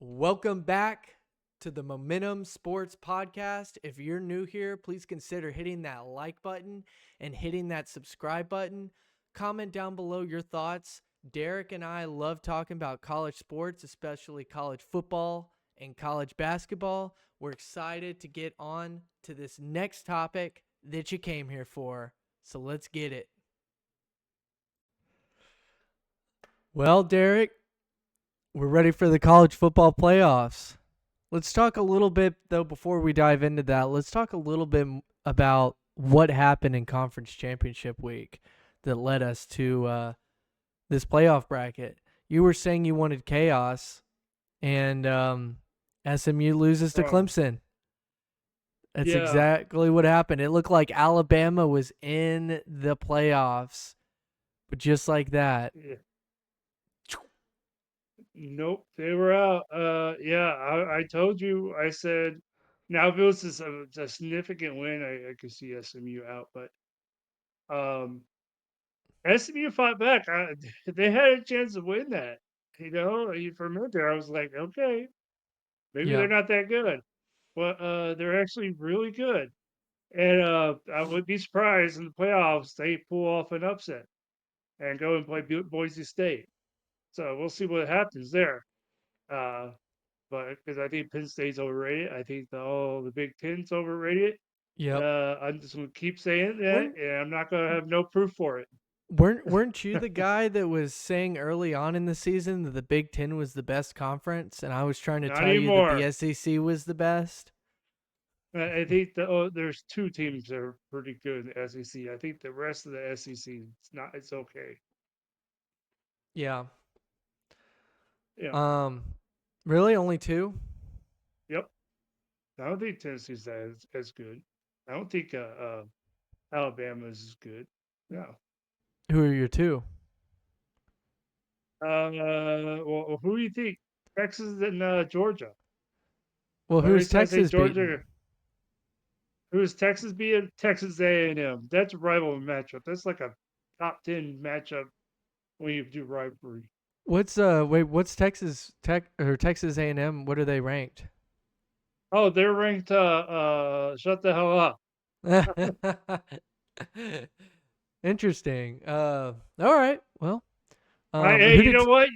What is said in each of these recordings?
Welcome back to the Momentum Sports Podcast. If you're new here, please consider hitting that like button and hitting that subscribe button. Comment down below your thoughts. Derek and I love talking about college sports, especially college football and college basketball. We're excited to get on to this next topic that you came here for. So let's get it. Well, Derek, we're ready for the college football playoffs. Let's talk a little bit, though, before we dive into that. Let's talk a little bit about what happened in Conference Championship Week that led us to this playoff bracket. You were saying you wanted chaos, and SMU loses to Clemson. That's exactly what happened. It looked like Alabama was in the playoffs, but just like that. Yeah. Nope, they were out. I told you. I said, now if it was a significant win, I could see SMU out, but SMU fought back. They had a chance to win that. For a minute there, I was like, okay, maybe Yeah. they're not that good, but they're actually really good. And I would be surprised in the playoffs they pull off an upset and go and play Boise State. So we'll see what happens there. Uh, but because I think Penn State's overrated, I think the Big Ten's overrated. Yep. I'm just gonna keep saying that, Weren't and I'm not gonna have no proof for it. weren't you the guy that was saying early on in the season that the Big Ten was the best conference, and I was trying to Not tell you that anymore. the SEC was the best? I think there's two teams that are pretty good in the SEC. I think the rest of the SEC it's not. It's okay. Yeah. Yeah. Really only two? Yep. I don't think Tennessee's as good. I don't think Alabama's as good. No. Who are your two? Well, who do you think? Texas and Georgia. Well, Or at who's least I say Texas beating? Georgia. Who is Texas being? Texas A&M. That's a rival matchup. That's like a top 10 matchup when you do rivalry. What's Texas Tech or Texas A&M? What are they ranked? Oh, they're ranked. Shut the hell up. Interesting. All right. Well, Hey, you know what?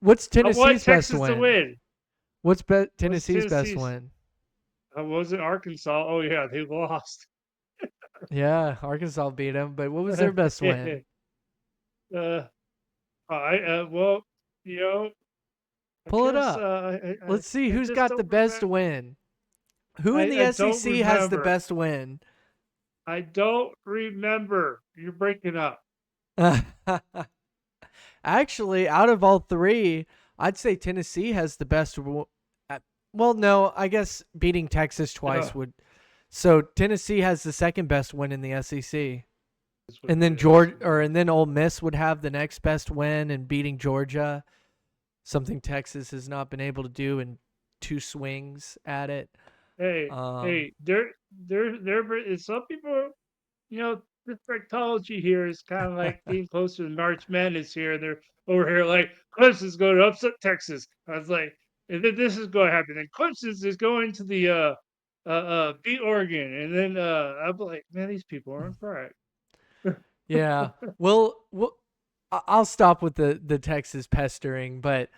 what's I want Tennessee's best Texas to win? win. What's What's Tennessee's best Tennessee's? win? Was it Arkansas? Oh yeah, they lost. Yeah, Arkansas beat them, but what was their best win? uh, well, you know, I Pull it guess up. Let's see I who's just got the don't best remember. win. Who in I the don't SEC has the remember. best win? I don't remember. You're breaking up. Actually, out of all three, I'd say Tennessee has the best. Well, no, I guess beating Texas twice would. So Tennessee has the second best win in the SEC, and then and then Ole Miss would have the next best win in beating Georgia, something Texas has not been able to do in two swings at it. Hey, some people, this psychology here is kind of like being closer to March Madness here. They're over here like Clemson's going to upset Texas. I was like, and then this is going to happen. And Clemson's is going to the beat Oregon, and then I'm like, man, these people aren't correct. Yeah. Well, I'll stop with the Texas pestering, but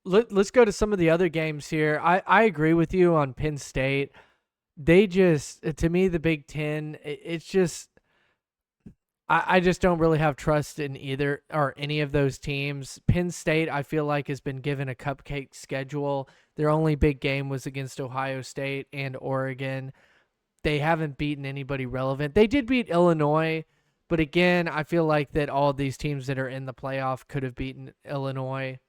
let's go to some of the other games here. I agree with you on Penn State. They just, to me, the Big Ten, it's just, I just don't really have trust in either or any of those teams. Penn State, I feel like, has been given a cupcake schedule. Their only big game was against Ohio State and Oregon. They haven't beaten anybody relevant. They did beat Illinois, but again, I feel like that all these teams that are in the playoff could have beaten Illinois.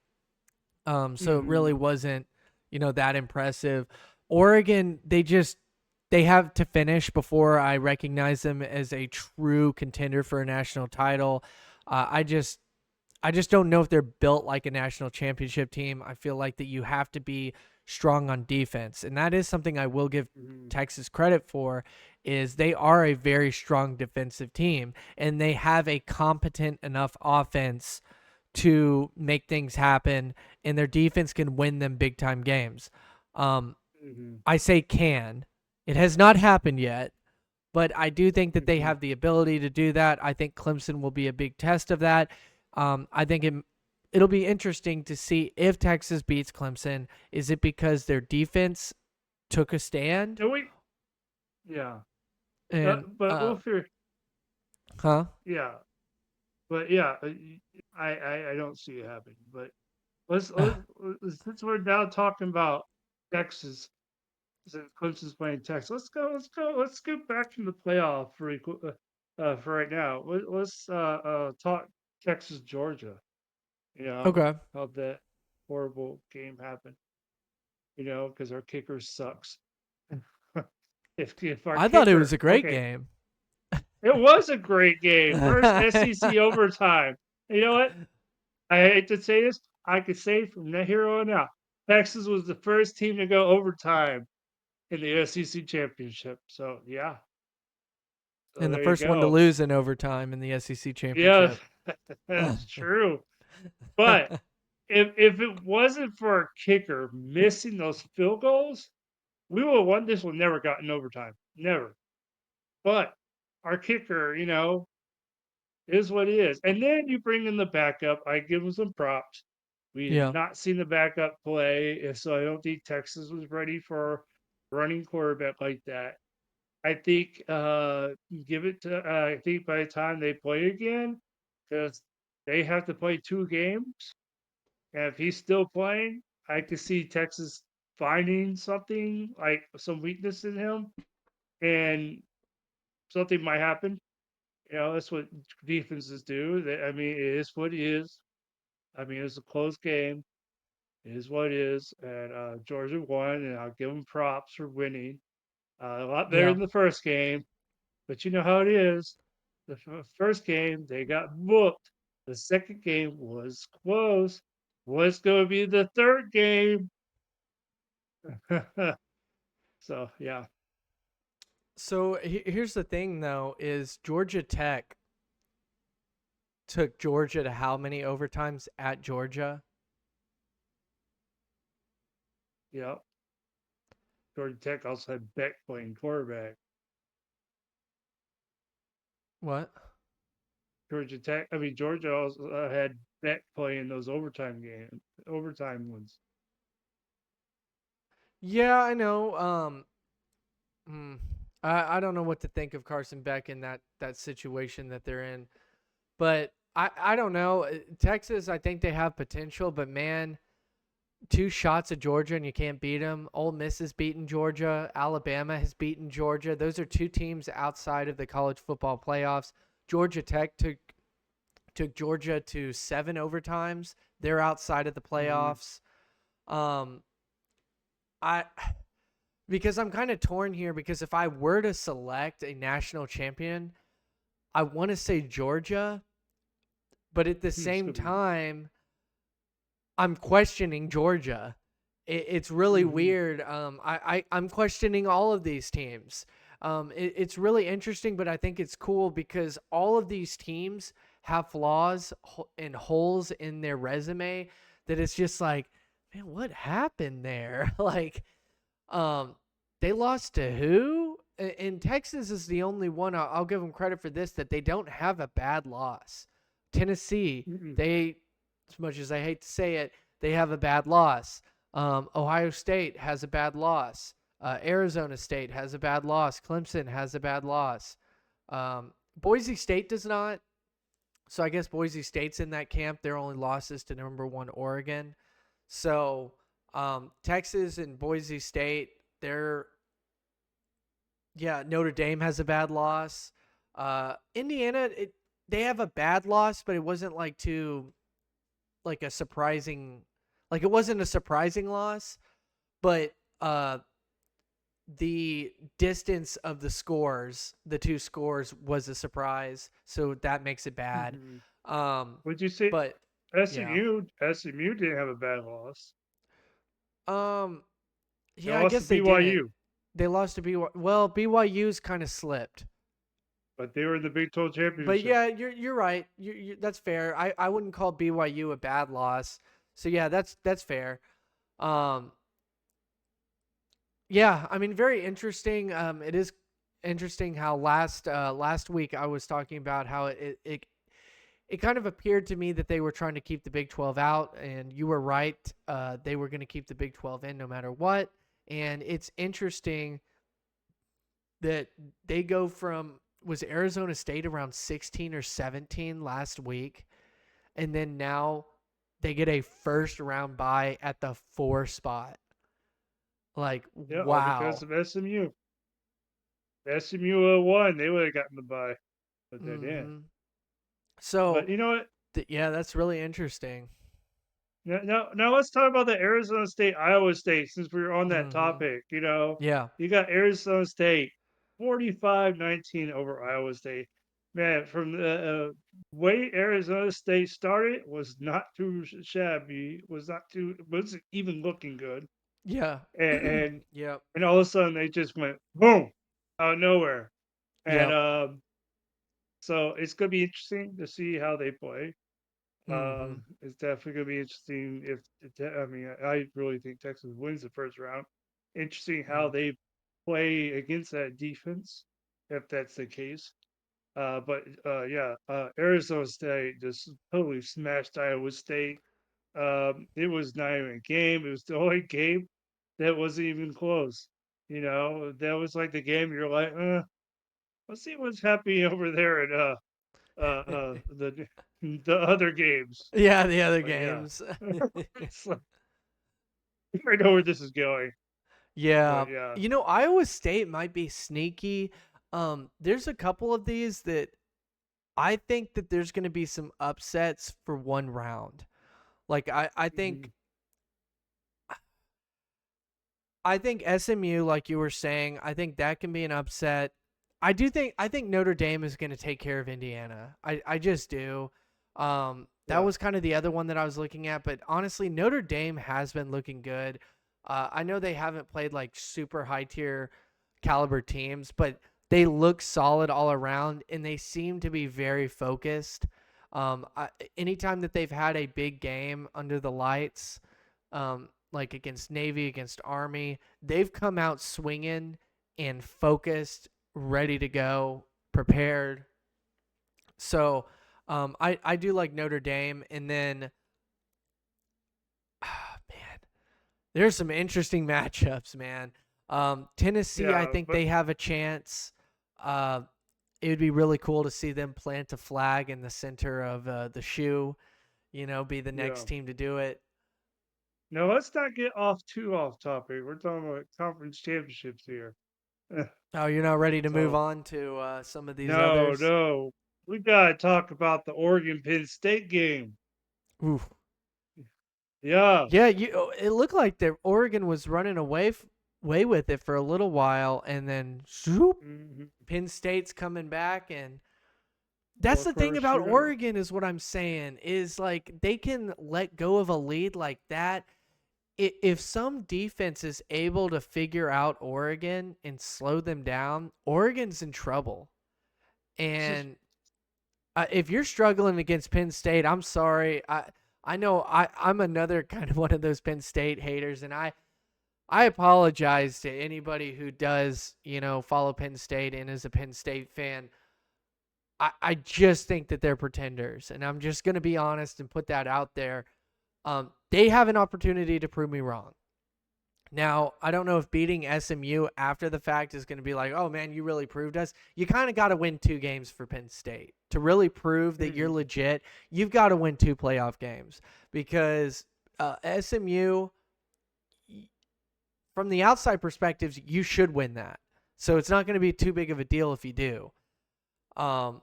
So it really wasn't, that impressive. Oregon, they have to finish before I recognize them as a true contender for a national title. I just don't know if they're built like a national championship team. I feel like that you have to be strong on defense, and that is something I will give Texas credit for, is they are a very strong defensive team, and they have a competent enough offense to make things happen, and their defense can win them big time games. Um, Mhm. I say can. It has not happened yet, but I do think that they Mhm. have the ability to do that. I think Clemson will be a big test of that. I think it'll be interesting to see if Texas beats Clemson. Is it because their defense took a stand? And we yeah. And But we'll figure huh? yeah. But yeah, I don't see it happening. But since we're now talking about Texas, since Clemson's playing Texas, let's go back to the playoff for right now. Let's talk Texas Georgia. You know Okay. how that horrible game happened. You know because our kicker sucks. If our I thought it was kicker, a great okay, game. it was a great game. First SEC overtime. You know what? I hate to say this. I could say from here on out, Texas was the first team to go overtime in the SEC championship. So yeah, so And the there you first one to go. lose in overtime in the SEC Yeah, championship. that's true. But if it wasn't for our kicker missing those field goals, we would have won this one. Never got in overtime. Never. But our kicker, is what it is. And then you bring in the backup. I give him some props. We have Yeah. not seen the backup play, and so I don't think Texas was ready for a running quarterback like that. I think give it to I think by the time they play again, because they have to play 2 games, and if he's still playing, I could see Texas finding something like some weakness in him, and something might happen. That's what defenses do. I mean, it is what it is. I mean, it's a close game. It is what it is. And Georgia won, and I'll give them props for winning. A lot better Yeah. than the first game, but you know how it is. The first game, they got whooped. The second game was close. What's going to be the third game? So, yeah. So here's the thing, though: is Georgia Tech took Georgia to how many overtimes at Georgia? Yeah. Georgia Tech also had Beck playing quarterback. What? Georgia also had Beck playing those overtime ones. Yeah, I know. Hmm, I don't know what to think of Carson Beck in that situation that they're in, but I don't know. Texas, I think they have potential, but man, two shots at Georgia and you can't beat them. Ole Miss has beaten Georgia. Alabama has beaten Georgia. Those are two teams outside of the college football playoffs. Georgia Tech took Georgia to 7 overtimes. They're outside of the Mm-hmm. playoffs. Um, I because I'm kind of torn here because if I were to select a national champion, I want to say Georgia, but at the It's same gonna be. time, I'm questioning Georgia. It's really Mm-hmm. weird. I'm questioning all of these teams. It's really interesting, but I think it's cool because all of these teams have flaws and holes in their resume that it's just like, man, what happened there? Like, um, they lost to who? And Texas is the only one. I'll give them credit for this that they don't have a bad loss. Tennessee, Mm-mm. they, as much as I hate to say it, they have a bad loss. Ohio State has a bad loss. Arizona State has a bad loss. Clemson has a bad loss. Boise State does not. So I guess Boise State's in that camp. Their only losses to number one Oregon. So Texas and Boise State, they're Notre Dame has a bad loss. Indiana, they have a bad loss, but it wasn't like too like a surprising, like it wasn't a surprising loss, but the distance of the scores, the two scores, was a surprise, so that makes it bad. Mm-hmm. Um, Would you say but yeah, SMU didn't have a bad loss. um, They yeah, I lost to guess they didn't. BYU. They lost to BYU. Well, BYU's kind of slipped. but they were in the Big 12 But championship. yeah, you're right. That's fair. I wouldn't call BYU a bad loss. So yeah, that's fair. Um, yeah, I mean, very interesting. It is interesting how last week I was talking about how it kind of appeared to me that they were trying to keep the Big 12 out, and you were right. They were going to keep the Big 12 in no matter what. And it's interesting that they go from was Arizona State around 16 or 17 last week, and then now they get a first round bye at the 4 spot. Like, Yeah, all because wow. of SMU. SMU won, they would have gotten the bye, but they didn't. Mhm. So, But you know what? yeah, that's really interesting. Now let's talk about the Arizona State Iowa State since we were on that Mhm. topic. You know, Yeah. you got Arizona State 45-19 over Iowa State. Man, from the way Arizona State started was not too shabby, was not too wasn't even looking good, Yeah. and and, Yep. and all of a sudden they just went boom out of nowhere, and Yep. so it's gonna be interesting to see how they play. Mhm. It's definitely gonna be interesting if I mean I really think Texas wins the first round. Interesting how Mm. they play against that defense, if that's the case. But yeah, Arizona State just totally smashed Iowa State. It was not even a game. It was the only game that wasn't even close. You know, that was like the game you're like, let's see what's happening over there at the the other games. Yeah, the other But yeah, games. it's like, I know where this is going. Yeah. But yeah, Iowa State might be sneaky. There's a couple of these that I think that there's going to be some upsets for one round. Like mhm, I think SMU, like you were saying, I think that can be an upset. I think Notre Dame is going to take care of Indiana. I just do. That yeah, was kind of the other one that I was looking at, but honestly, Notre Dame has been looking good. I know they haven't played like super high tier caliber teams, but they look solid all around, and they seem to be very focused. Anytime that they've had a big game under the lights, like against Navy, against Army, they've come out swinging and focused, ready to go, prepared. So I do like Notre Dame, and then man, there's some interesting matchups, man. Tennessee, I yeah. think they have a chance. Uh, it would be really cool to see them plant a flag in the center of the shoe. Be the Yeah. next team to do it. Now let's not get off too off topic. We're talking about conference championships here. Oh, you're not ready to move So on to some of these no, others? no, we gotta talk about the Oregon Penn State game. Oof. Yeah. Yeah, it looked like the Oregon was running away with it for a little while, and then zoop, Hmm. Penn State's coming back, and that's Well, the thing for about sure. Oregon is what I'm saying is like they can let go of a lead like that. If some defense is able to figure out Oregon and slow them down, Oregon's in trouble. And if you're struggling against Penn State, I'm sorry. I know I'm another kind of one of those Penn State haters, and I apologize to anybody who does, follow Penn State and is a Penn State fan. I just think that they're pretenders, and I'm just going to be honest and put that out there. They have an opportunity to prove me wrong. Now, I don't know if beating SMU after the fact is going to be like, oh man, you really proved us. You kind of got to win 2 games for Penn State to really prove that you're Mhm. legit. You've got to win 2 playoff games because SMU, from the outside perspectives, you should win that. So it's not going to be too big of a deal if you do. Um,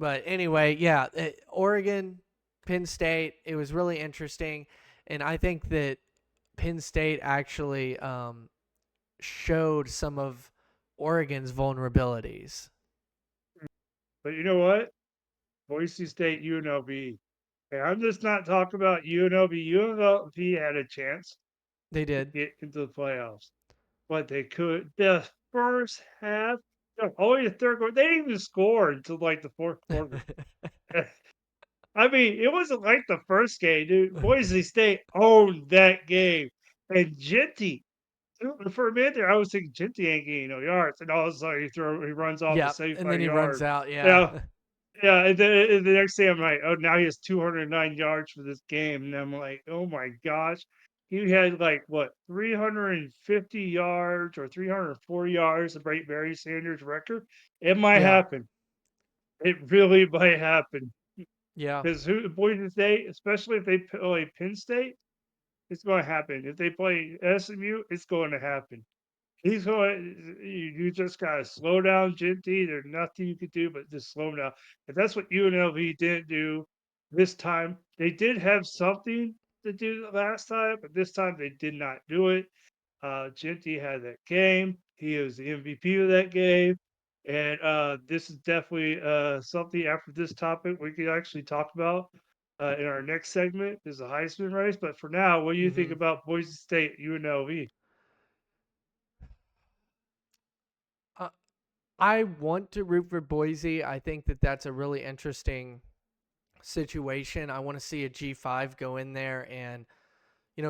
but anyway, yeah, Oregon, Penn State, it was really interesting. And I think that Penn State actually showed some of Oregon's vulnerabilities. But you know what? Boise State, UNLV. And I'm just not talking about UNLV. UNLV had a chance They to did. get into the playoffs, but they could. The first half, Yeah, all the way to third quarter. They didn't even score until like the fourth quarter. I mean, it wasn't like the first game, dude. Boise State owned that game. And Genty, for a minute there, I was thinking Genty ain't getting no yards. And all of a sudden he runs off for Yeah, and then 75 he runs yards. out. Yeah, Yeah. Yeah, and the next day I'm like, "Oh, now he has 209 yards for this game," and I'm like, "Oh my gosh." He had, like, what, 350 yards or 340 yards to break Barry Sanders' record? It might yeah, happen. It really might happen. yeah. Because who Boise State, especially if they play Penn State, it's gonna happen. If they play SMU, it's going to happen. He's going. You just gotta slow down, Genty. There's nothing you could do but just slow down. And that's what UNLV didn't do this time. They did have something to do the last time, but this time they did not do it. Genty had that game. He was the MVP of that game. And this is definitely something after this topic we could actually talk about in our next segment is the Heisman race. But for now, what do you think Hmm. about Boise State UNLV? Uh, I want to root for Boise. I think that that's a really interesting situation. I want to see a G5 go in there and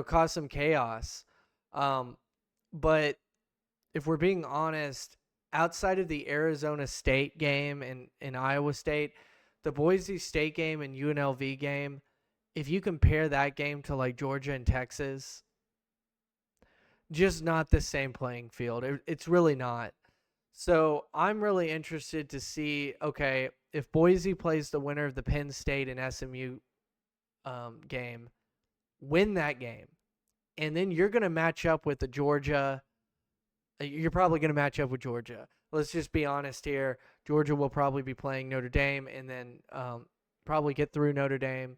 cause some chaos. Um, but if we're being honest, outside of the Arizona State game and Iowa State, the Boise State game and UNLV game, if you compare that game to like Georgia and Texas, just not the same playing field. It's really not. So I'm really interested to see, okay, if Boise plays the winner of the Penn State and SMU game, win that game, and then you're going to match up with the Georgia. You're probably going to match up with Georgia. Let's just be honest here. Georgia will probably be playing Notre Dame and then probably get through Notre Dame.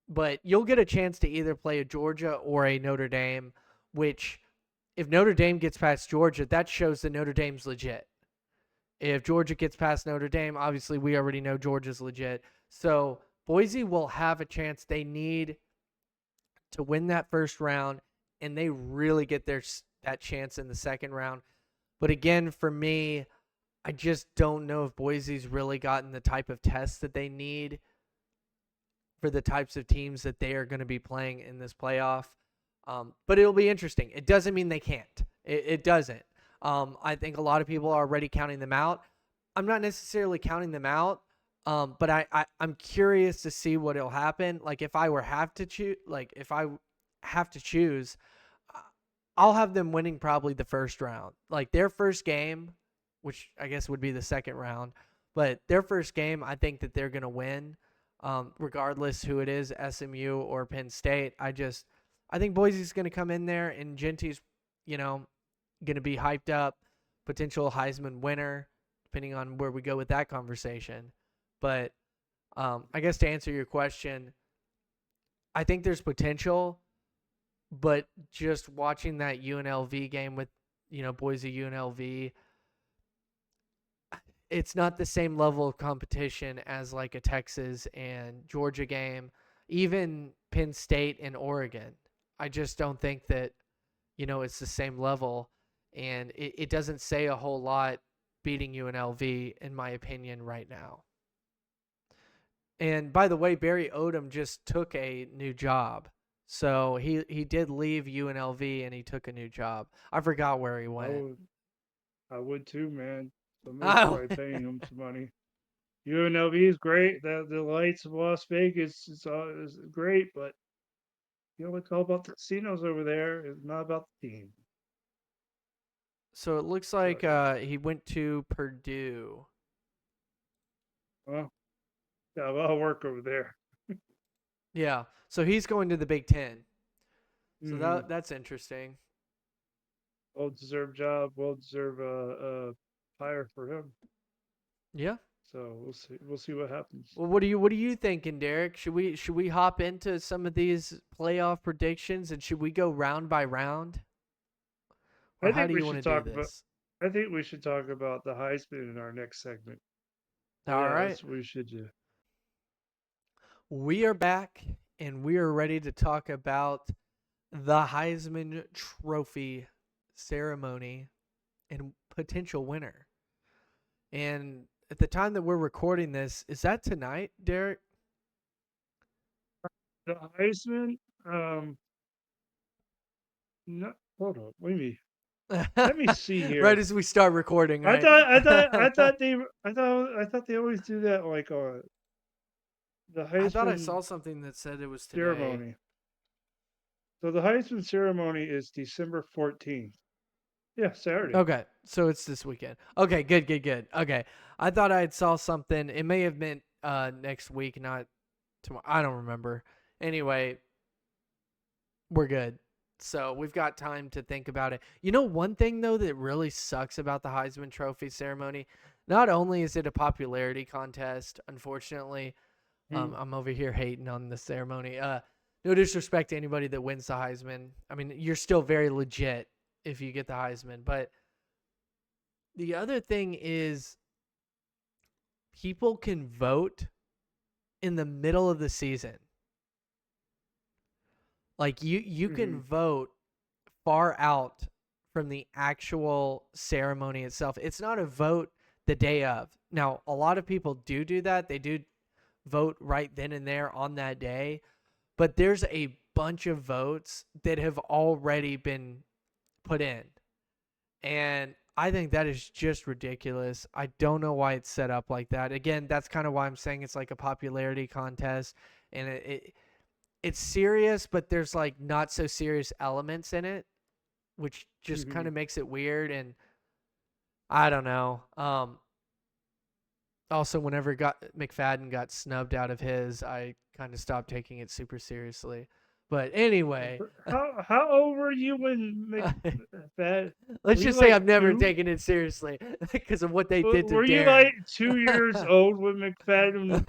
But you'll get a chance to either play a Georgia or a Notre Dame, which if Notre Dame gets past Georgia, that shows that Notre Dame's legit. If Georgia gets past Notre Dame, obviously we already know Georgia's legit. So Boise will have a chance. They need to win that first round, and they really get that chance in the second round. But again, for me, I just don't know if Boise's really gotten the type of test that they need for the types of teams that they are going to be playing in this playoff. But it'll be interesting. It doesn't mean they can't. It doesn't. I think a lot of people are already counting them out. I'm not necessarily counting them out, but I'm curious to see what will happen. Like if I have to choose, uh, I'll have them winning probably the first round. Like their first game, which I guess would be the second round, but their first game, I think that they're going to win, regardless who it is, SMU or Penn State. I think Boise's going to come in there and Genty's, going to be hyped up, potential Heisman winner, depending on where we go with that conversation. But I guess to answer your question, I think there's potential, but just watching that UNLV game with, Boise UNLV, it's not the same level of competition as like a Texas and Georgia game, even Penn State and Oregon. I just don't think that, it's the same level. And it doesn't say a whole lot beating UNLV, in my opinion, right now. And by the way, Barry Odom just took a new job. So he did leave UNLV and he took a new job. I forgot where he I went. would I would too, man. Somebody's Oh, probably paying him some money. UNLV is great. The lights of Las Vegas is great, but it's all about the casinos over there. It's not about the team. so it looks So like yeah. he went to Purdue. Well, got a lot of work over there. Yeah. So he's going to the Big Ten. So Hmm. that's interesting. Well deserved job. Well deserved hire for him. Yeah. So we'll see. We'll see what happens. Well, what are you thinking, Derek? Should we hop into some of these playoff predictions and should we go round by round? Or I how think do we you want to should do talk about. this? I think we should talk about the Heisman in our next segment. All Yeah, right. that's what we should do. We are back and we are ready to talk about the Heisman Trophy ceremony and potential winner. And at the time that we're recording this, is that tonight, Derek? The Heisman, no, hold on, let me see Right here. as we start recording, I right? thought I thought I thought they I thought they always do that like the I thought I Heisman saw something that said it was today. ceremony. So the Heisman ceremony is December 14th. Yeah, Saturday. Okay, so it's this weekend. Okay, good, good, good. Okay, I thought I had saw something. It may have meant next week, not tomorrow. I don't remember. Anyway, we're good. So we've got time to think about it. You know, one thing though that really sucks about the Heisman Trophy ceremony, not only is it a popularity contest, unfortunately, Hmm. I'm over here hating on the ceremony. No disrespect to anybody that wins the Heisman. I mean, you're still very legit if you get the Heisman. But the other thing is people can vote in the middle of the season. Like you can Hmm. vote far out from the actual ceremony itself. It's not a vote the day of. Now, a lot of people do that. They do vote right then and there on that day, but there's a bunch of votes that have already been put in. And I think that is just ridiculous. I don't know why it's set up like that. Again, that's kind of why I'm saying it's like a popularity contest, and it's serious, but there's like not so serious elements in it, which just kind Hmm. of makes it weird. And I don't know. Also, whenever McFadden got snubbed out of his, I kind of stopped taking it super seriously. But anyway, How old were you when McFadden? let's Were you just say like I've never two? taken it seriously because of what they did to Were you Darren. like 2 years old when McFadden?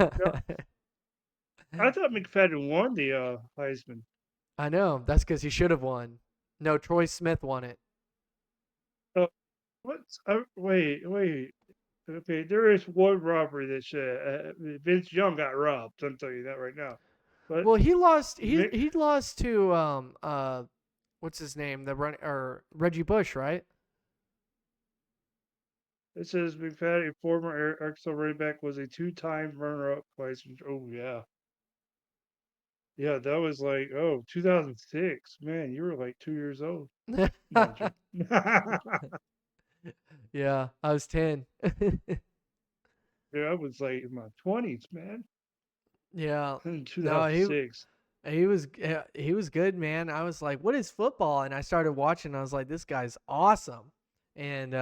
I thought McFadden won the Heisman. I know. That's because he should have won. No, Troy Smith won it. Oh, what's wait. Okay, there is one robbery that Vince Young got robbed. I'm telling you that right now. But Well, he lost. He Mick, he lost to what's his name? The run or Reggie Bush, right? it says McFadden, a former Arkansas running back, was a two-time runner-up Heisman. Oh yeah, yeah, that was like 2006. Man, you were like 2 years old. No, I'm joking. Yeah, I was 10. Yeah, I was like in my 20s, man. Yeah. In No, 2006. he was good, man. I was like, "What is football?" And I started watching. I was like, "This guy's awesome." And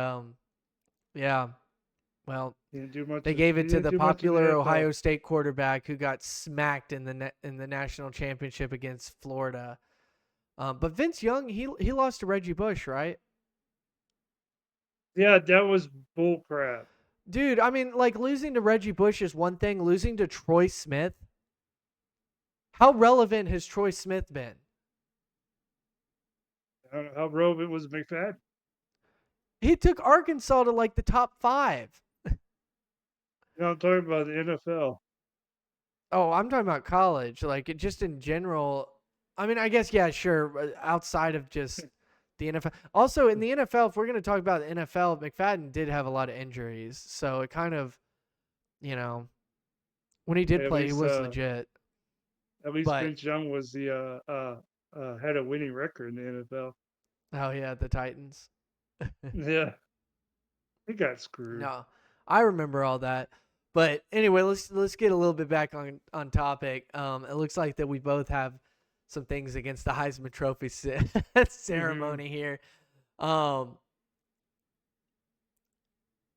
yeah. Well, He didn't do much. they He gave it to didn't the do much in the popular NFL. Ohio State quarterback who got smacked in in the national championship against Florida. But Vince Young, he lost to Reggie Bush, right? Yeah, that was bull crap. Dude, I mean, like losing to Reggie Bush is one thing. Losing to Troy Smith, how relevant has Troy Smith been? I don't know how relevant was McFadden. He took Arkansas to like the top 5. No, I'm talking about the NFL. Oh, I'm talking about college, like just in general. I mean, I guess yeah, sure. Outside of just the NFL, also in the NFL, if we're going to talk about the NFL, McFadden did have a lot of injuries, so it kind of, you know, when he did At play, he least, was legit. at least But Vince Young was the had a winning record in the NFL. oh yeah, the Titans. Yeah, he got screwed. No, I remember all that. But anyway, let's get a little bit back on topic. It looks like that we both have some things against the Heisman Trophy Hmm. ceremony here. Um,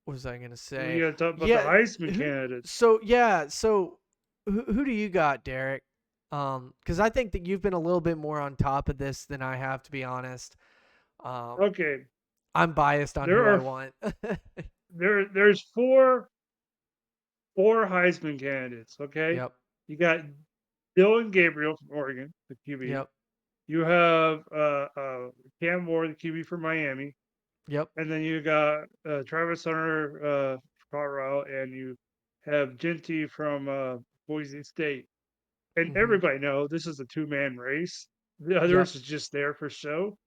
what was I gonna We say? got to talk about the Yeah. Heisman candidates. So yeah. So who do you got, Derek? Because I think that you've been a little bit more on top of this than I have, to be honest. Um, Okay, I'm biased on who there I are want. there's four Heisman candidates. Okay, Yep. you got Dylan Gabriel from Oregon, the QB. Yep. You have Cam Ward, the QB from Miami, Yep. and then you got Travis Hunter from Colorado, and you have Genty from Boise State. And Mm-hmm. everybody know this is a two-man race. The Yep. others is just there for show.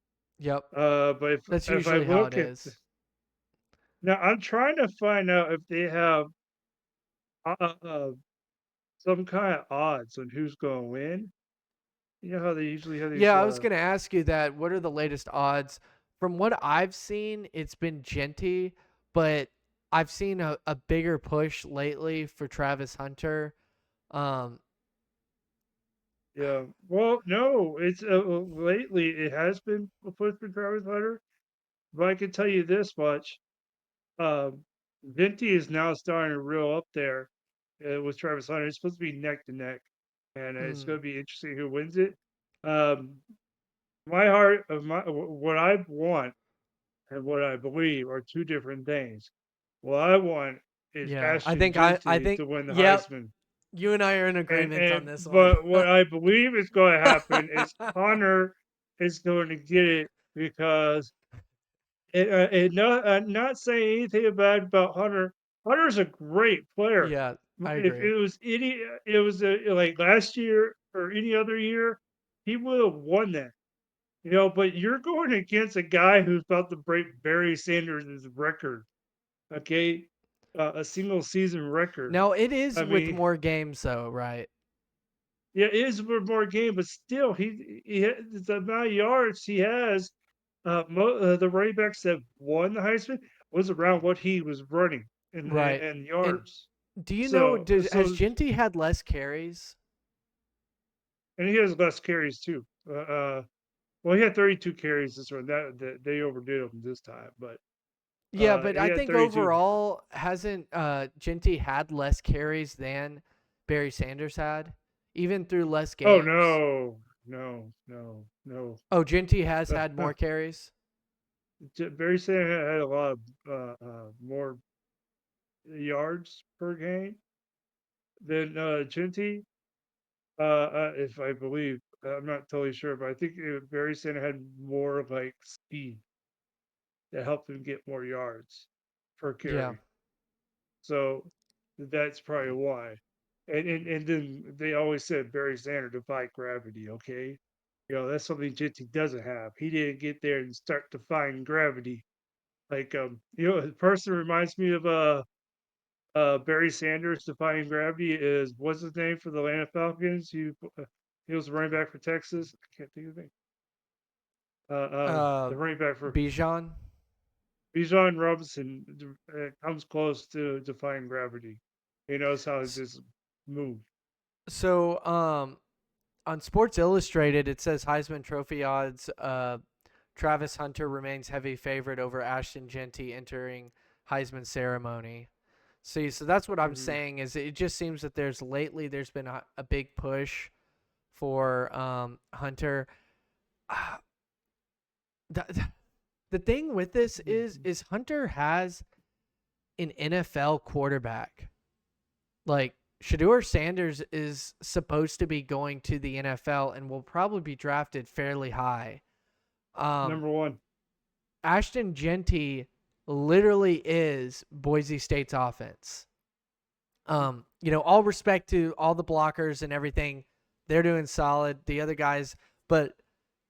Yep. But That's if I usually how it look at is. Now I'm trying to find out if they have uh, uh, uh, some kind of odds on who's going to win. You know how they usually have these. Yeah, I was gonna ask you that. What are the latest odds? From what I've seen, it's been Genty, but I've seen a bigger push lately for Travis Hunter. Um, Yeah. Well, no, it's lately it has been a push for Travis Hunter, but I can tell you this much: um, Venti is now starting to reel up there with Travis Hunter. It's supposed to be neck to neck, and it's going mm, to be interesting who wins it. Um, my heart of what I want and what I believe are two different things. What I want is yeah, Ashton I Genty think to win the yep. Heisman. You and I are in And agreement on and this one. but what I believe is going to happen is Hunter is going to get it because not saying anything bad about Hunter. Hunter's a great player. Yeah, I If agree. it was like last year or any other year, he would have won that. But you're going against a guy who's about to break Barry Sanders' record. Okay, a single season record. Now it is I with mean, more games though, right? yeah, it is one more game, but still, the amount of yards he has, the running backs that won the Heisman was around what he was running Right. in And yards. do you know So does has so, Genty had less carries? and he has less carries too. Well, he had 32 carries this one. That they overdid him this time, but Yeah, but he I had think 32. overall hasn't Genty had less carries than Barry Sanders had, even through less Oh games. no, no, no, no. Oh, Genty has had more carries. Barry Sanders had a lot of more yards per game than Chinty. If I believe, I'm not totally sure, but I think Barry Sanders had more like speed that helped him get more yards per Yeah. carry. So that's probably why. And then they always said Barry Sanders defied gravity. Okay, that's something Jinty doesn't have. He didn't get there and start defying gravity. Like the person reminds me of Barry Sanders defying gravity is what's his name for the Atlanta Falcons? He was the running back for Texas. I can't think of his name. Uh The running back for Bijan. Bijan Robinson comes close to defying gravity. He knows how to S- just move. So, on Sports Illustrated it says Heisman Trophy odds Travis Hunter remains heavy favorite over Ashton Genty entering Heisman ceremony. See, so that's what I'm Hmm. saying is it just seems that there's been a big push for Hunter. Uh, the, the thing with this is Hunter has an NFL quarterback. Like Shador Sanders is supposed to be going to the NFL and will probably be drafted fairly high. Um, Number one. Ashton Genty literally is Boise State's offense. All respect to all the blockers and everything. They're doing solid. The other guys, but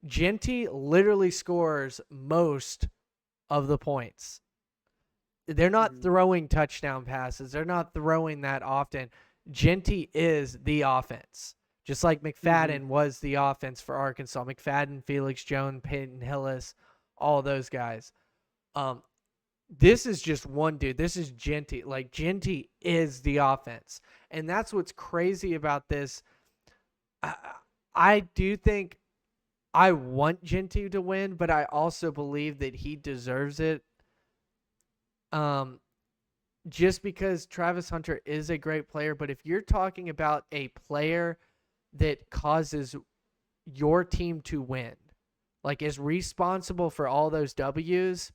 Genty literally scores most of the points. They're not Hmm. throwing touchdown passes. They're not throwing that often. Genty is the offense. Just like Hmm. McFadden was the offense for Arkansas. McFadden, Felix Jones, Peyton Hillis, all those guys. Um, this is just one dude. This is Genty. Like Genty is the offense, and that's what's crazy about this. I, I do think I want Genty to win, but I also believe that he deserves it. Um, just because Travis Hunter is a great player, but if you're talking about a player that causes your team to win, like is responsible for all those W's,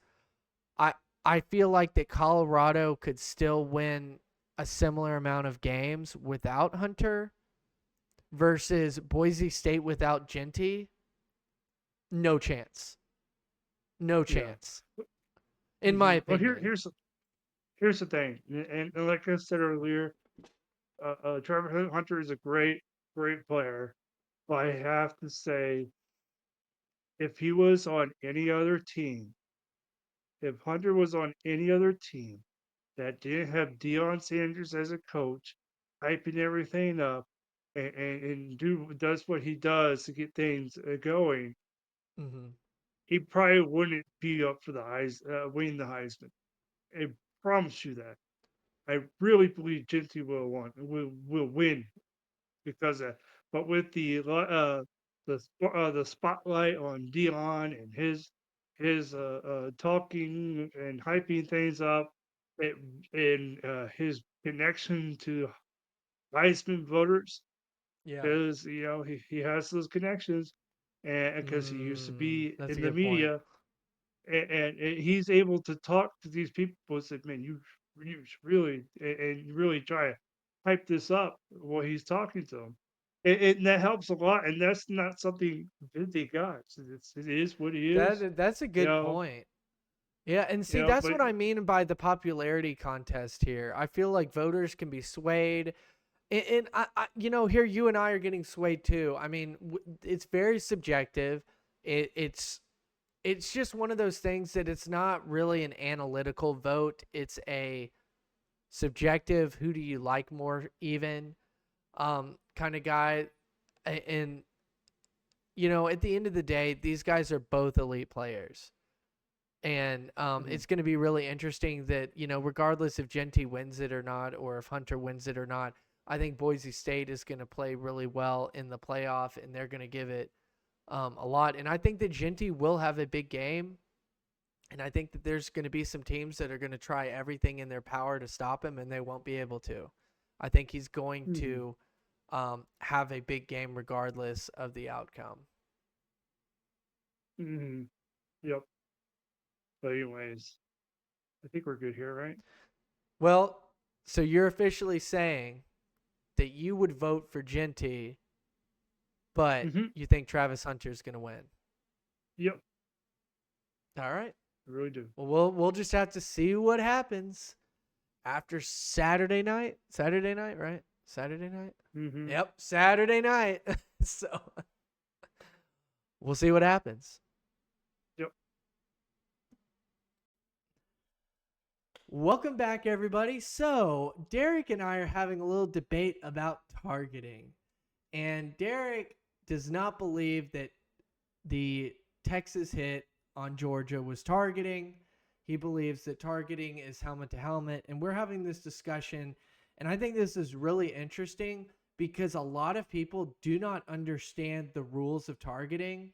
I I feel like that Colorado could still win a similar amount of games without Hunter versus Boise State without Genty. No chance. No Yeah. chance. In my Well, opinion. here's the thing, and like I said earlier, Trevor Hunter is a great player. But I have to say, if he was on any other team, if Hunter was on any other team that didn't have Deion Sanders as a coach, hyping everything up and does what he does to get things going, Hmm. he probably wouldn't be up for the winning the Heisman. I promise you that. I really believe Genty will win because of, but with the spotlight on Dion and his talking and hyping things up, it, and his connection to Heisman voters, Yeah. because he has those connections, and because he used to be That's a in the good point. media, and he's able to talk to these people and say, "Man, you should really and really try to hype this up while he's talking to them." And that helps a lot, and that's not something that they got. It is what it is, That's a you good know. point. Yeah, and see, that's But what I mean by the popularity contest here. I feel like voters can be swayed, and here you and I are getting swayed too. I mean, it's very subjective. It's just one of those things that it's not really an analytical vote. It's a subjective. Who do you like more? Even kind of guy, and at the end of the day, these guys are both elite players. And mhm, it's going to be really interesting that, regardless if Genty wins it or not, or if Hunter wins it or not, I think Boise State is going to play really well in the playoff, and they're going to give it a lot. And I think that Genty will have a big game. And I think that there's going to be some teams that are going to try everything in their power to stop him, and they won't be able to. I think he's going mhm, to have a big game regardless of the outcome. mhm, yep. But anyways, I think we're good here, right? Well, so you're officially saying that you would vote for Genty, but Hmm. you think Travis Hunter is going to win. Yep, All right. I really do. Well, we'll just have to see what happens after Saturday night. Saturday night, right? Saturday night. Hmm. Yep, Saturday night. So we'll see what happens. Yep. Welcome back, everybody. So Derek and I are having a little debate about targeting, and Derek does not believe that the Texas hit on Georgia was targeting. He believes that targeting is helmet to helmet. And we're having this discussion. And I think this is really interesting because a lot of people do not understand the rules of targeting.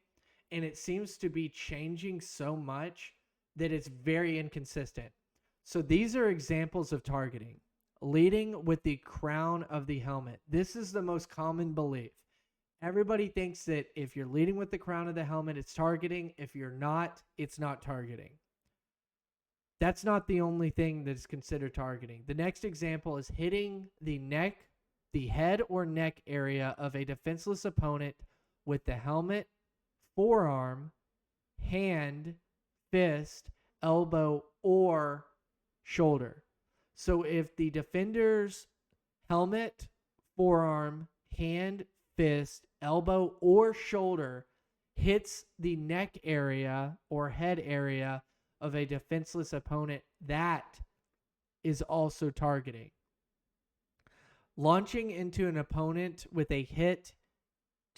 And it seems to be changing so much that it's very inconsistent. So these are examples of targeting. Leading with the crown of the helmet. This is the most common belief. Everybody thinks that if you're leading with the crown of the helmet, it's targeting. If you're not, it's not targeting. That's not the only thing that is considered targeting. The next example is hitting the head or neck area of a defenseless opponent with the helmet, forearm, hand, fist, elbow, or shoulder. So if the defender's helmet, forearm, hand, fist, elbow, or shoulder hits the neck area or head area of a defenseless opponent, that is also targeting. Launching into an opponent with a hit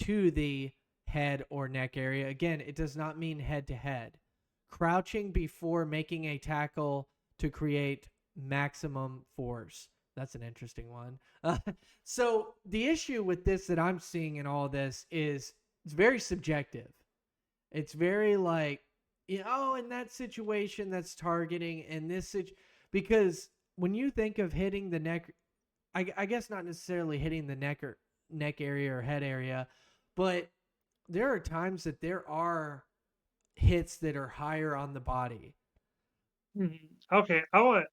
to the head or neck area. Again, it does not mean head to head. Crouching before making a tackle to create maximum force. That's an interesting one. So the issue with this that I'm seeing in all this is it's very subjective. It's very like, in that situation that's targeting and because when you think of hitting the neck, I guess not necessarily hitting the neck area or head area, but there are times that there are hits that are higher on the body. Mhm. Okay, I'm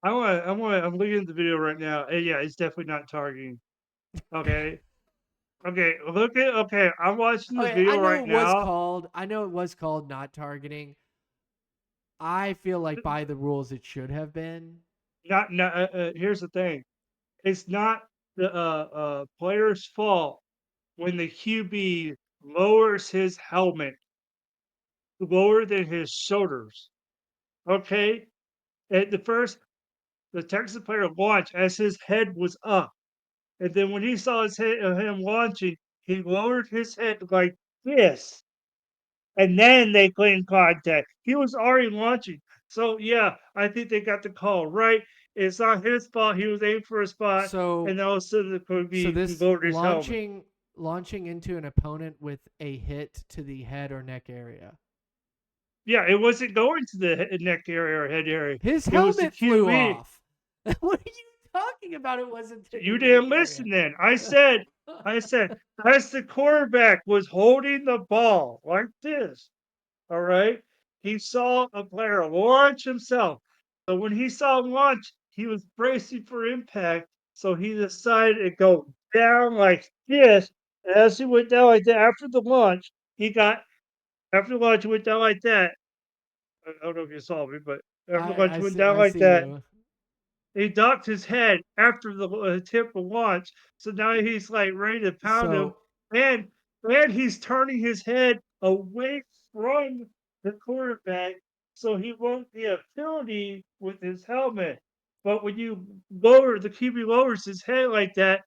looking at the video right now. Yeah, it's definitely not targeting. Okay. Okay, I'm watching the Okay, video right now. I know it was called not targeting. I feel like by the rules it should have been. Not here's the thing. It's not the player's fault when the QB lowers his helmet lower than his shoulders. Okay, at the first, the Texas player launched as his head was up, and then when he saw his head, him launching, he lowered his head like this, and then they claimed contact. He was already launching. So yeah, I think they got the call right. It's not his fault. He was aiming for a spot, So and all of a sudden it could so be he this lowered his helmet. launching into an opponent with a hit to the head or neck area. Yeah, it wasn't going to the neck area or head area. His It was the helmet flew QB. off. What are you talking about? It wasn't to the You neck didn't area. listen then. I said, as the quarterback was holding the ball like this, all right, he saw a player launch himself. So when he saw him launch, he was bracing for impact. So he decided to go down like this. And as he went down like that, after the launch, he went down like that. I don't know if you saw me, but after the launch, he went down I like see that. you. He ducked his head after the tip of launch, so now he's like ready to pound him, So and and he's turning his head away from the quarterback, so he won't be a penalty with his helmet. But when you lower the QB lowers his head like that,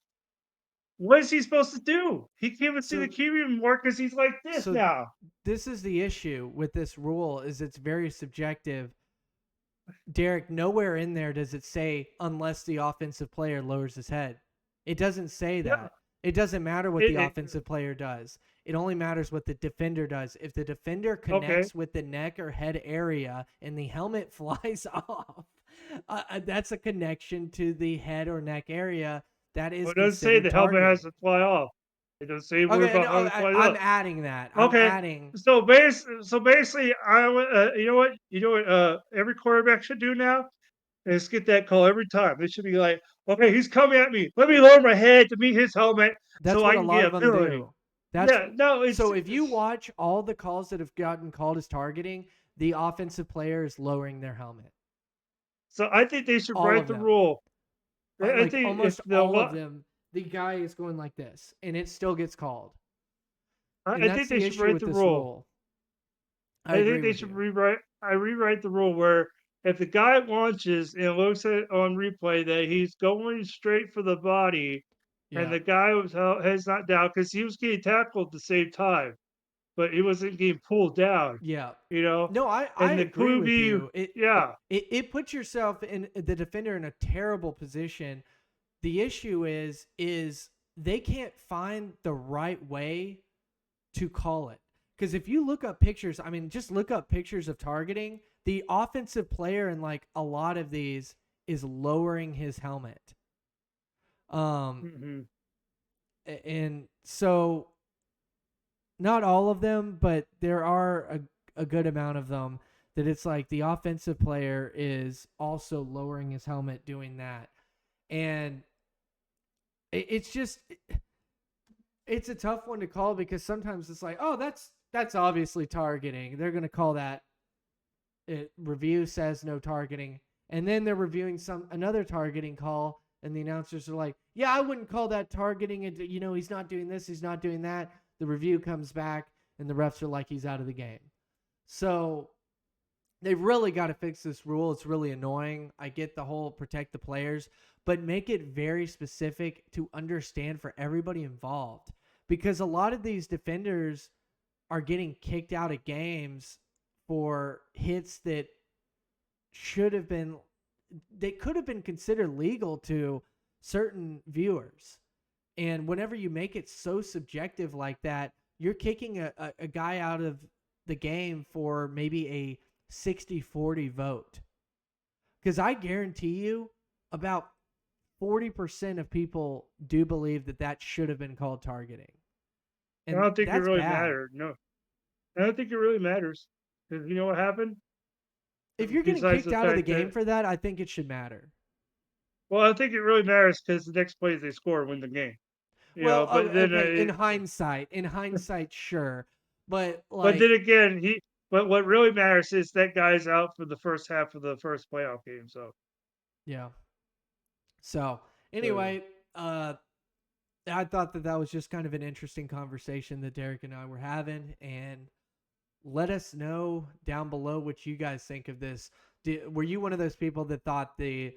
what is he supposed to do? He can't even see the so QB anymore because he's like this so now. this is the issue with this rule is it's very subjective. Derek, nowhere in there does it say unless the offensive player lowers his head. It doesn't say Yeah, that. It doesn't matter what the it offensive player does. It only matters what the defender does. If the defender okay. connects with the neck or head area and the helmet flies off, that's a connection to the head or neck area. That Well, is it doesn't say considered the helmet has targeting. to fly off. It doesn't say where Okay, about how no, it flies I'm off. adding that. I'm Okay. adding. So basically, you know what? Every quarterback should do now is get that call every time. They should be like, okay, he's coming at me. Let me lower my head to meet his helmet That's so what I a can lot get of a them penalty. do. That's Yeah, no, so if you watch all the calls that have gotten called as targeting, the offensive player is lowering their helmet. so I think they should All write of the them. rule. I Like think if almost the all of lo- them, the guy is going like this and it still gets called. And I that's think they the should issue write with the this rule. rule. I I think agree they with should you. rewrite the rule where if the guy launches and looks at on replay that he's going straight for the body, and Yeah. the guy was heads not down because he was getting tackled at the same time, but he wasn't getting pulled down, Yeah. you know. No, I And the agree with QB, you. It yeah, it puts yourself in the defender in a terrible position. The issue is they can't find the right way to call it. Because if you look up pictures, I mean, just look up pictures of targeting. The offensive player in like a lot of these is lowering his helmet. Um, hmm and so not all of them, but there are a good amount of them that it's like the offensive player is also lowering his helmet doing that. And it's just it's a tough one to call because sometimes it's like, oh, that's obviously targeting. They're going to call that. Review says no targeting, and then they're reviewing another targeting call, and the announcers are like, yeah, I wouldn't call that targeting. And he's not doing this, he's not doing that. The review comes back, and the refs are like, he's out of the game. So they've really got to fix this rule. It's really annoying. I get the whole protect the players, but make it very specific to understand for everybody involved. Because a lot of these defenders are getting kicked out of games for hits that should have been, they could have been considered legal to certain viewers. And whenever you make it so subjective like that, you're kicking a guy out of the game for maybe a 60-40 vote. Because I guarantee you about 40% of people do believe that should have been called targeting. I And don't think it that's really bad. mattered. No, I don't think it really matters because you know what happened. If you're getting Besides kicked the out of the fact game that, for that, I think it should matter. well, I think it really matters because the next play they score win the game. You know, Well, but then okay, in hindsight, sure. But But like, then again, but what really matters is that guy's out for the first half of the first playoff game. yeah. So, So anyway, I thought that was just kind of an interesting conversation that Derek and I were having, and let us know down below what you guys think of this. Were you one of those people that thought the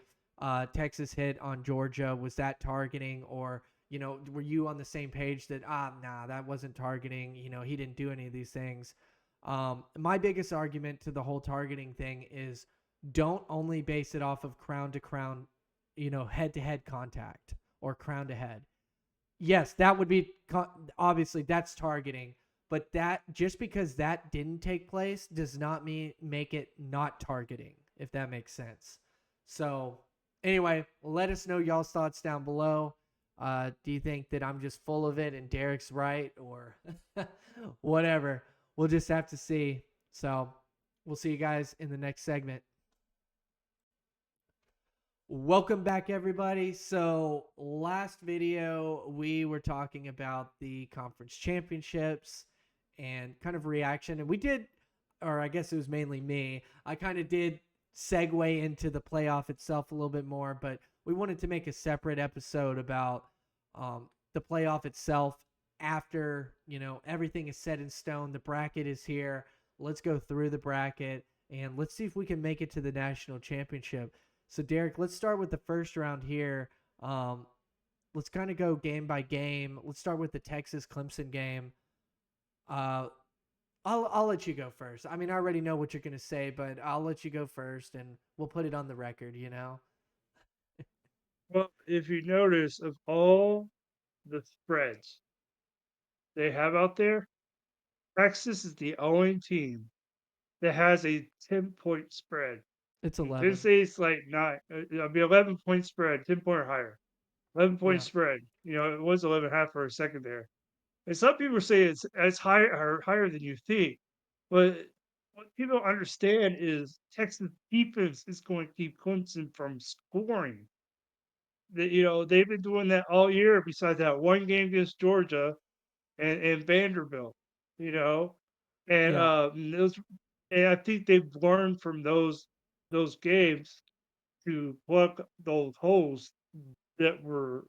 Texas hit on Georgia was that targeting, or were you on the same page that nah, that wasn't targeting? He didn't do any of these things. My biggest argument to the whole targeting thing is don't only base it off of crown to crown, head to head contact or crown to head. Yes, that would be obviously that's targeting, but that just because that didn't take place does not mean make it not targeting, if that makes sense. So, anyway, let us know y'all's thoughts down below. Do you think that I'm just full of it and Derek's right, or whatever? We'll just have to see. So, we'll see you guys in the next segment. Welcome back, everybody. So, last video, we were talking about the conference championships and kind of reaction. And we did, or I guess it was mainly me, I kind of did segue into the playoff itself a little bit more, but we wanted to make a separate episode about the playoff itself after, everything is set in stone. The bracket is here. Let's go through the bracket and let's see if we can make it to the national championship. So, Derek, let's start with the first round here. Let's kind of go game by game. Let's start with the Texas Clemson game. I'll let you go first. I mean, I already know what you're gonna say, but I'll let you go first, and we'll put it on the record. Well, if you notice, of all the spreads they have out there, Texas is the only team that has a 10-point spread. It's Penn 11. State's like nine. It'll be 11-point spread, 10-point or higher. 11-point Yeah, spread. It was 11.5 for a second there. And some people say it's higher or higher than you think. But what people don't understand is Texas defense is going to keep Clemson from scoring. They've been doing that all year besides that one game against Georgia and Vanderbilt, you know. And yeah, I think they've learned from those games to plug those holes that were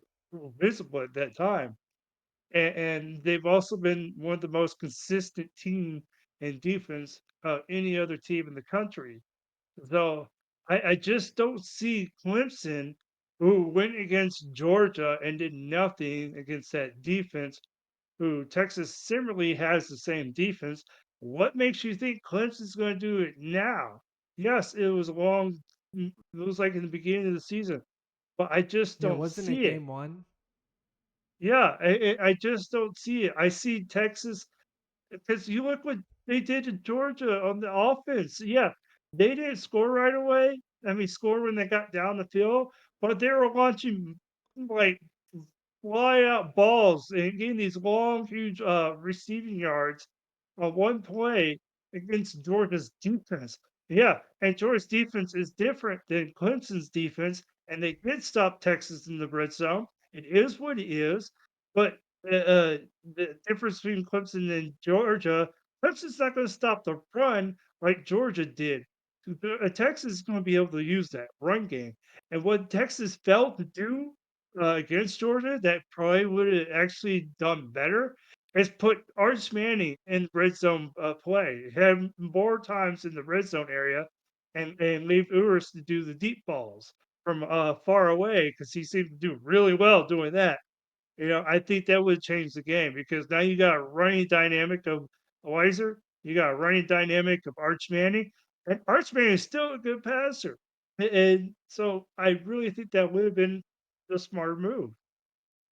visible at that time. And they've also been one of the most consistent team in defense of any other team in the country. So I just don't see Clemson, who went against Georgia and did nothing against that defense, who Texas similarly has the same defense. What makes you think Clemson's going to do it now? Yes, it was a long, it was like in the beginning of the season, but I just yeah. don't Wasn't it see it. game one? Yeah, I just don't see it. I see Texas because you look what they did to Georgia on the offense. Yeah, they didn't score right away. I mean, score when they got down the field, but they were launching like fly out balls and getting these long, huge receiving yards on one play against Georgia's defense. Yeah, and Georgia's defense is different than Clemson's defense, and they did stop Texas in the red zone. It is what it is, but the difference between Clemson and Georgia, Clemson's not going to stop the run like Georgia did. Texas is going to be able to use that run game. And what Texas failed to do against Georgia that probably would have actually done better is put Arch Manning in red zone play. Have him more times in the red zone area and leave Urs to do the deep balls from far away because he seemed to do really well doing that. I think that would change the game because now you got a running dynamic of Weiser, you got a running dynamic of Arch Manning, and Arch Manning is still a good passer. And so I really think that would have been the smarter move.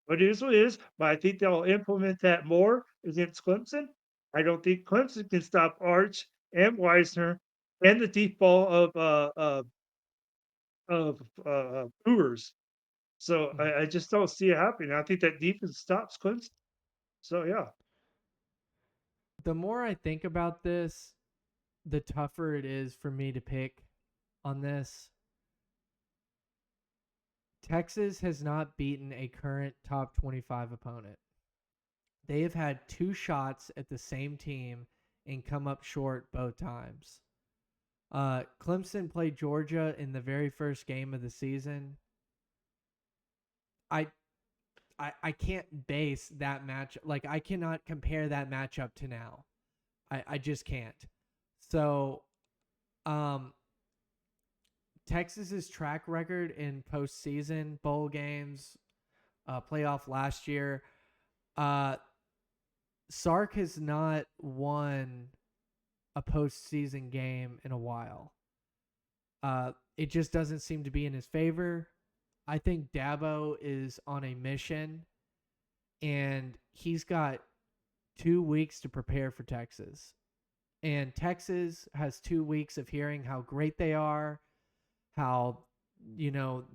But it is what it is. But I think they'll implement that more against Clemson. I don't think Clemson can stop Arch and Weisner and the deep ball of Urs. So Hmm. I just don't see it happening. I think that defense stops Clemson. So yeah. The more I think about this, the tougher it is for me to pick on this. Texas has not beaten a current top 25 opponent. They have had two shots at the same team and come up short both times. Clemson played Georgia in the very first game of the season. I, I can't base that match, like I cannot compare that matchup to now. I just can't. So, um, Texas's track record in postseason bowl games, playoff last year, uh, Sark has not won a postseason game in a while. It just doesn't seem to be in his favor. I think Dabo is on a mission, and he's got 2 weeks to prepare for Texas. And Texas has 2 weeks of hearing how great they are, how, you know,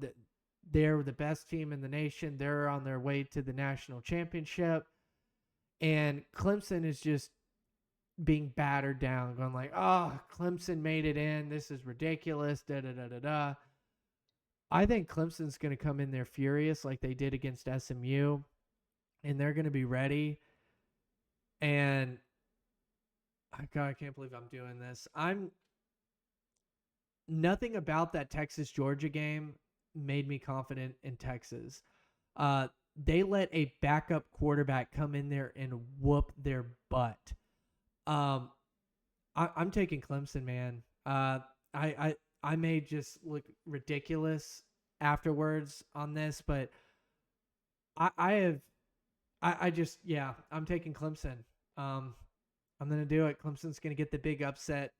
they're the best team in the nation. They're on their way to the national championship. And Clemson is just being battered down, going like, oh, Clemson made it in. This is ridiculous. Da da da da da. I think Clemson's going to come in there furious like they did against SMU, and they're going to be ready. And God, I can't believe I'm doing this. I'm nothing about that Texas Georgia game made me confident in Texas. They let a backup quarterback come in there and whoop their butt. I'm taking Clemson, man. I may just look ridiculous afterwards on this, but I have I just yeah, I'm taking Clemson. I'm gonna do it. Clemson's gonna get the big upset,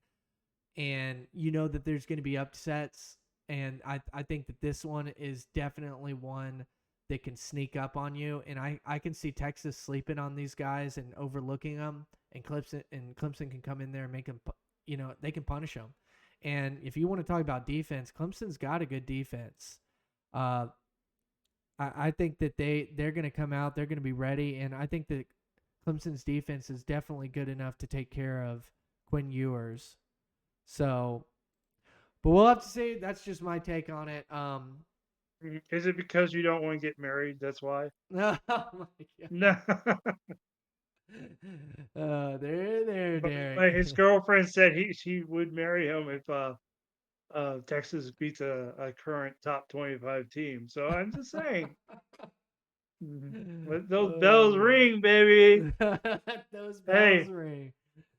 and you know that there's gonna be upsets, and I think that this one is definitely one that can sneak up on you, and I can see Texas sleeping on these guys and overlooking them, and Clemson can come in there and make them, they can punish them. And if you want to talk about defense, Clemson's got a good defense. Uh, I think that they're going to come out, they're going to be ready, and I think that Clemson's defense is definitely good enough to take care of Quinn Ewers. So, but we'll have to see. That's just my take on it. Is it because you don't want to get married? That's why. Oh my god. No. There, But his Derek. girlfriend said she would marry him if Texas beats a current top 25 team. So I'm just saying. Let those bells Oh, ring, baby. those bells Hey, ring.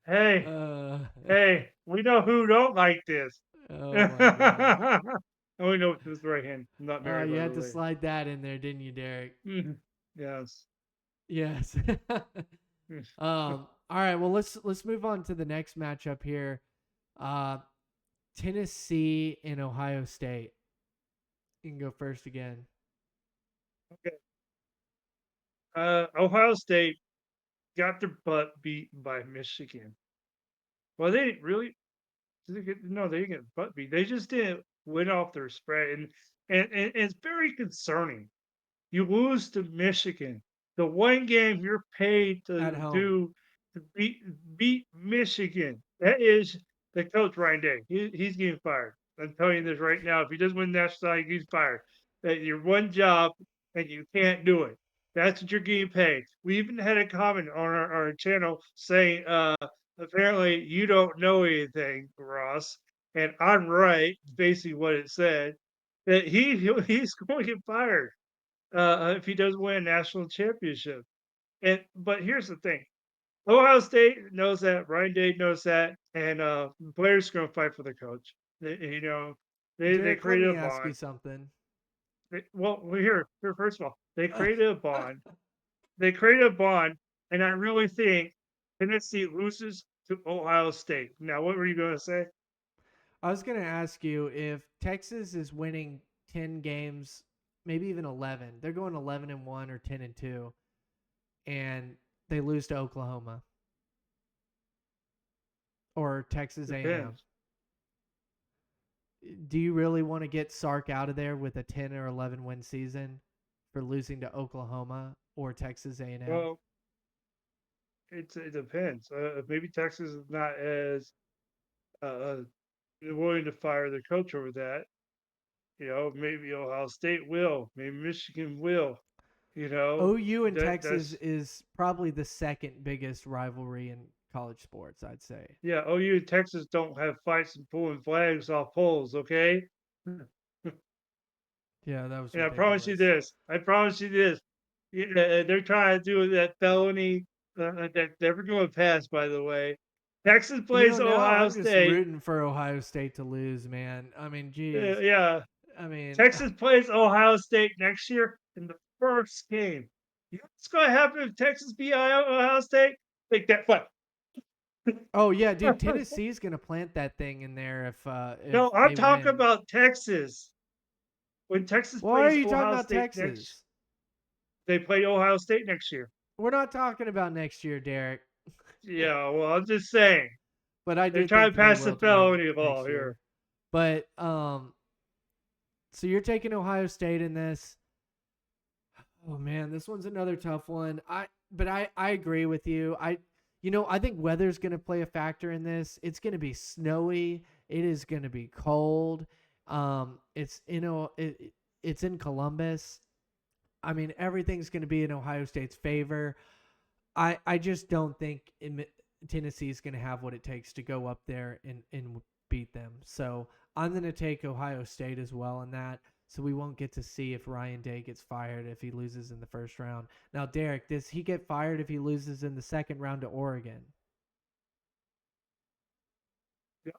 hey, Uh, hey. We know who don't like this. oh And my god. we know it's the right hand. I'm not married, You by had the to way. slide that in there, didn't you, Derek? Yes. Yes. All right. Well, let's move on to the next matchup here. Uh, Tennessee and Ohio State. You can go first again. Okay. Ohio State got their butt beat by Michigan. Well, they didn't really. No, they didn't get butt beat. They just didn't win off their spread, and it's very concerning. You lose to Michigan, the one game you're paid At to home. do to beat Michigan. That is the coach Ryan Day. He's getting fired. I'm telling you this right now. If he doesn't win national title, he's fired. That your one job and you can't do it. That's what you're getting paid. We even had a comment on our channel saying, apparently you don't know anything, Ross. And I'm right, basically what it said. That he's going to get fired if he does win a national championship. And but here's the thing: Ohio State knows that, Ryan Day knows that, and the players are going to fight for the coach. They Derek, let created me a ask you bond. something. Here, first of all, they created a bond. They created a bond, and I really think Tennessee loses to Ohio State. Now, what were you going to say? I was going to ask you if Texas is winning 10 games, maybe even 11. They're going 11-1 or 10-2, and they lose to Oklahoma or Texas A&M. Depends. Do you really want to get Sark out of there with a 10 or 11 win season for losing to Oklahoma or Texas A&M? Well, it depends. Maybe Texas is not as uh, willing to fire the coach over that. Maybe Ohio State will, maybe Michigan will. You know, OU and Texas that's is probably the second biggest rivalry in college sports, I'd say. yeah. OU and Texas don't have fights and pulling flags off poles, okay? Yeah, that was And I promise you ridiculous. this. I promise you this. Yeah, they're trying to do that felony that never going to pass, by the way. Texas You plays know, now Ohio I'm just State. rooting for Ohio State to lose, man. I mean, geez. Yeah, I mean, Texas plays Ohio State next year in the first game. You know what's going to happen if Texas beat Ohio State? Take that fight. oh yeah, dude, Tennessee's gonna plant that thing in there if No, I'm they talking win. about Texas. When Texas Why are plays you talking Ohio about State next, Texas? they play Ohio State next year. We're not talking about next year, Derek. Yeah, well, I'm just saying But I they're do trying think to that they pass the will to win felony ball next here. year. But so you're taking Ohio State in this. Oh man, this one's another tough one. I agree with you. I think weather's going to play a factor in this. It's going to be snowy. It is going to be cold. It's it's in Columbus. I mean, everything's going to be in Ohio State's favor. I just don't think Tennessee is going to have what it takes to go up there and beat them. So I'm going to take Ohio State as well in that. So we won't get to see if Ryan Day gets fired if he loses in the first round. Now, Derek, does he get fired if he loses in the second round to Oregon? Yeah,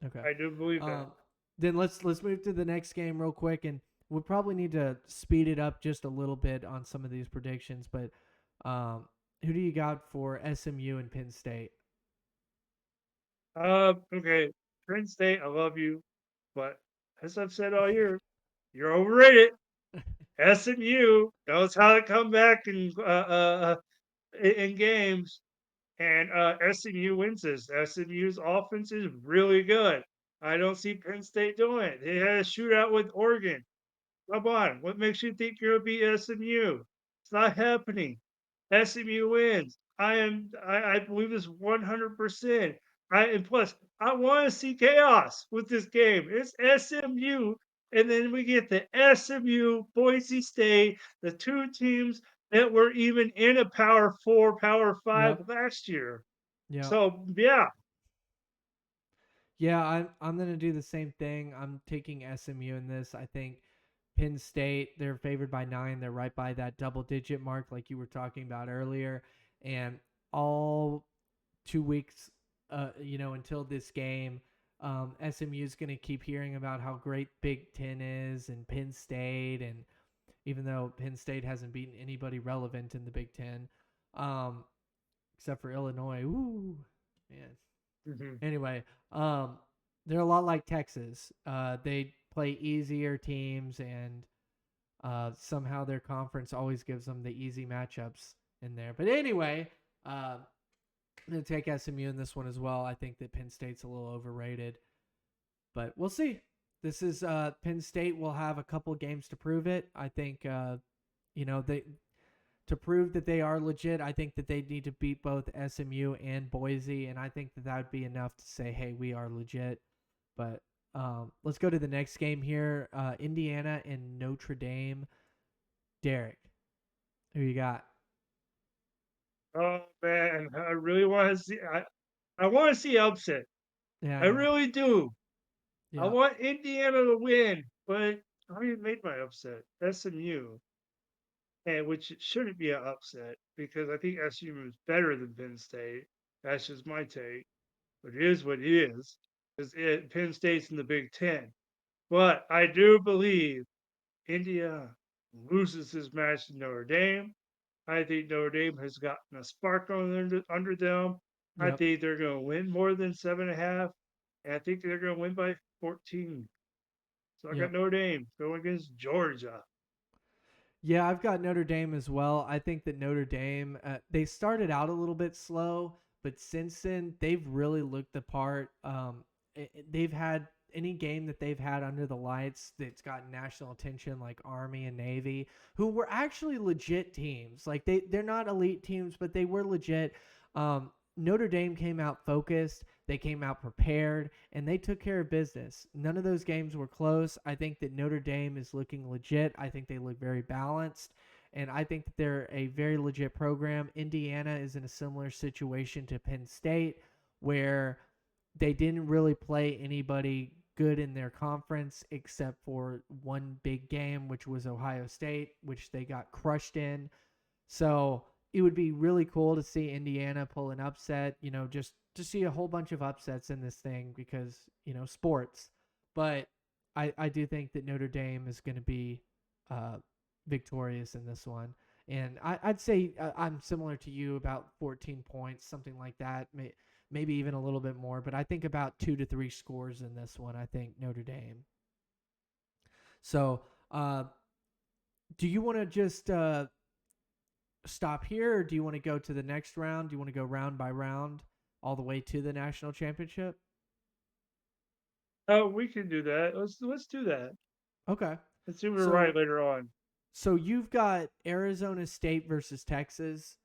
Okay. I do believe that. Um, then let's move to the next game real quick, and we'll probably need to speed it up just a little bit on some of these predictions. But who do you got for SMU and Penn State? Okay, Penn State, I love you, but as I've said all year, you're overrated. SMU knows how to come back in games, and SMU wins this. SMU's offense is really good. I don't see Penn State doing it. They had a shootout with Oregon. Come on, what makes you think you're gonna beat SMU? It's not happening. SMU wins. I believe this 100%. And plus I want to see chaos with this game. It's SMU, and then we get the SMU Boise State, the two teams that were even in a Power Four, Power Five Yep. last year. Yep. So yeah, Yeah, I'm gonna do the same thing. I'm taking SMU in this. I think Penn State, they're favored by 9. They're right by that double digit mark, like you were talking about earlier. And all 2 weeks, until this game, SMU is gonna keep hearing about how great Big Ten is and Penn State, and even though Penn State hasn't beaten anybody relevant in the Big Ten, um, except for Illinois. Ooh, man. mhm, Anyway, they're a lot like Texas. They play easier teams, and somehow their conference always gives them the easy matchups in there. But anyway, I'm going to take SMU in this one as well. I think that Penn State's a little overrated, but we'll see. This is Penn State will have a couple games to prove it. I think they to prove that they are legit, I think that they need to beat both SMU and Boise, and I think that that would be enough to say, hey, we are legit. But let's go to the next game here. Indiana and Notre Dame. Derek, who you got? oh man, I really want to see. I want to see upset. Yeah, I I know. really do. I Yeah, want Indiana to win, but I already made my upset. SMU, and which it shouldn't be an upset because I think SMU is better than Penn State. That's just my take. But it is what it is. Because Penn State's in the Big Ten. But I do believe India loses this match to Notre Dame. I think Notre Dame has gotten a spark under them. I yep, think they're going to win more than 7.5. And I think they're going to win by 14. So I got yep. Notre Dame going against Georgia. Yeah, I've got Notre Dame as well. I think that Notre Dame, they started out a little bit slow, but since then they've really looked the part. They've had any game that they've had under the lights that's gotten national attention, like Army and Navy, who were actually legit teams. Like they're not elite teams, but they were legit. Notre Dame came out focused. They came out prepared, and they took care of business. None of those games were close. I think that Notre Dame is looking legit. I think they look very balanced, and I think that they're a very legit program. Indiana is in a similar situation to Penn State, where they didn't really play anybody good in their conference except for one big game, which was Ohio State, which they got crushed in. So it would be really cool to see Indiana pull an upset, just to see a whole bunch of upsets in this thing because, sports. But I do think that Notre Dame is going to be uh, victorious in this one. And I'd say I'm similar to you, about 14 points, something like that, maybe even a little bit more. But I think about 2 to 3 scores in this one. I think Notre Dame. So, do you want to just stop here, or do you want to go to the next round? Do you want to go round by round all the way to the national championship? Oh, we can do that. Let's do that. Okay. Let's see if we're right So later on. so you've got Arizona State versus Texas.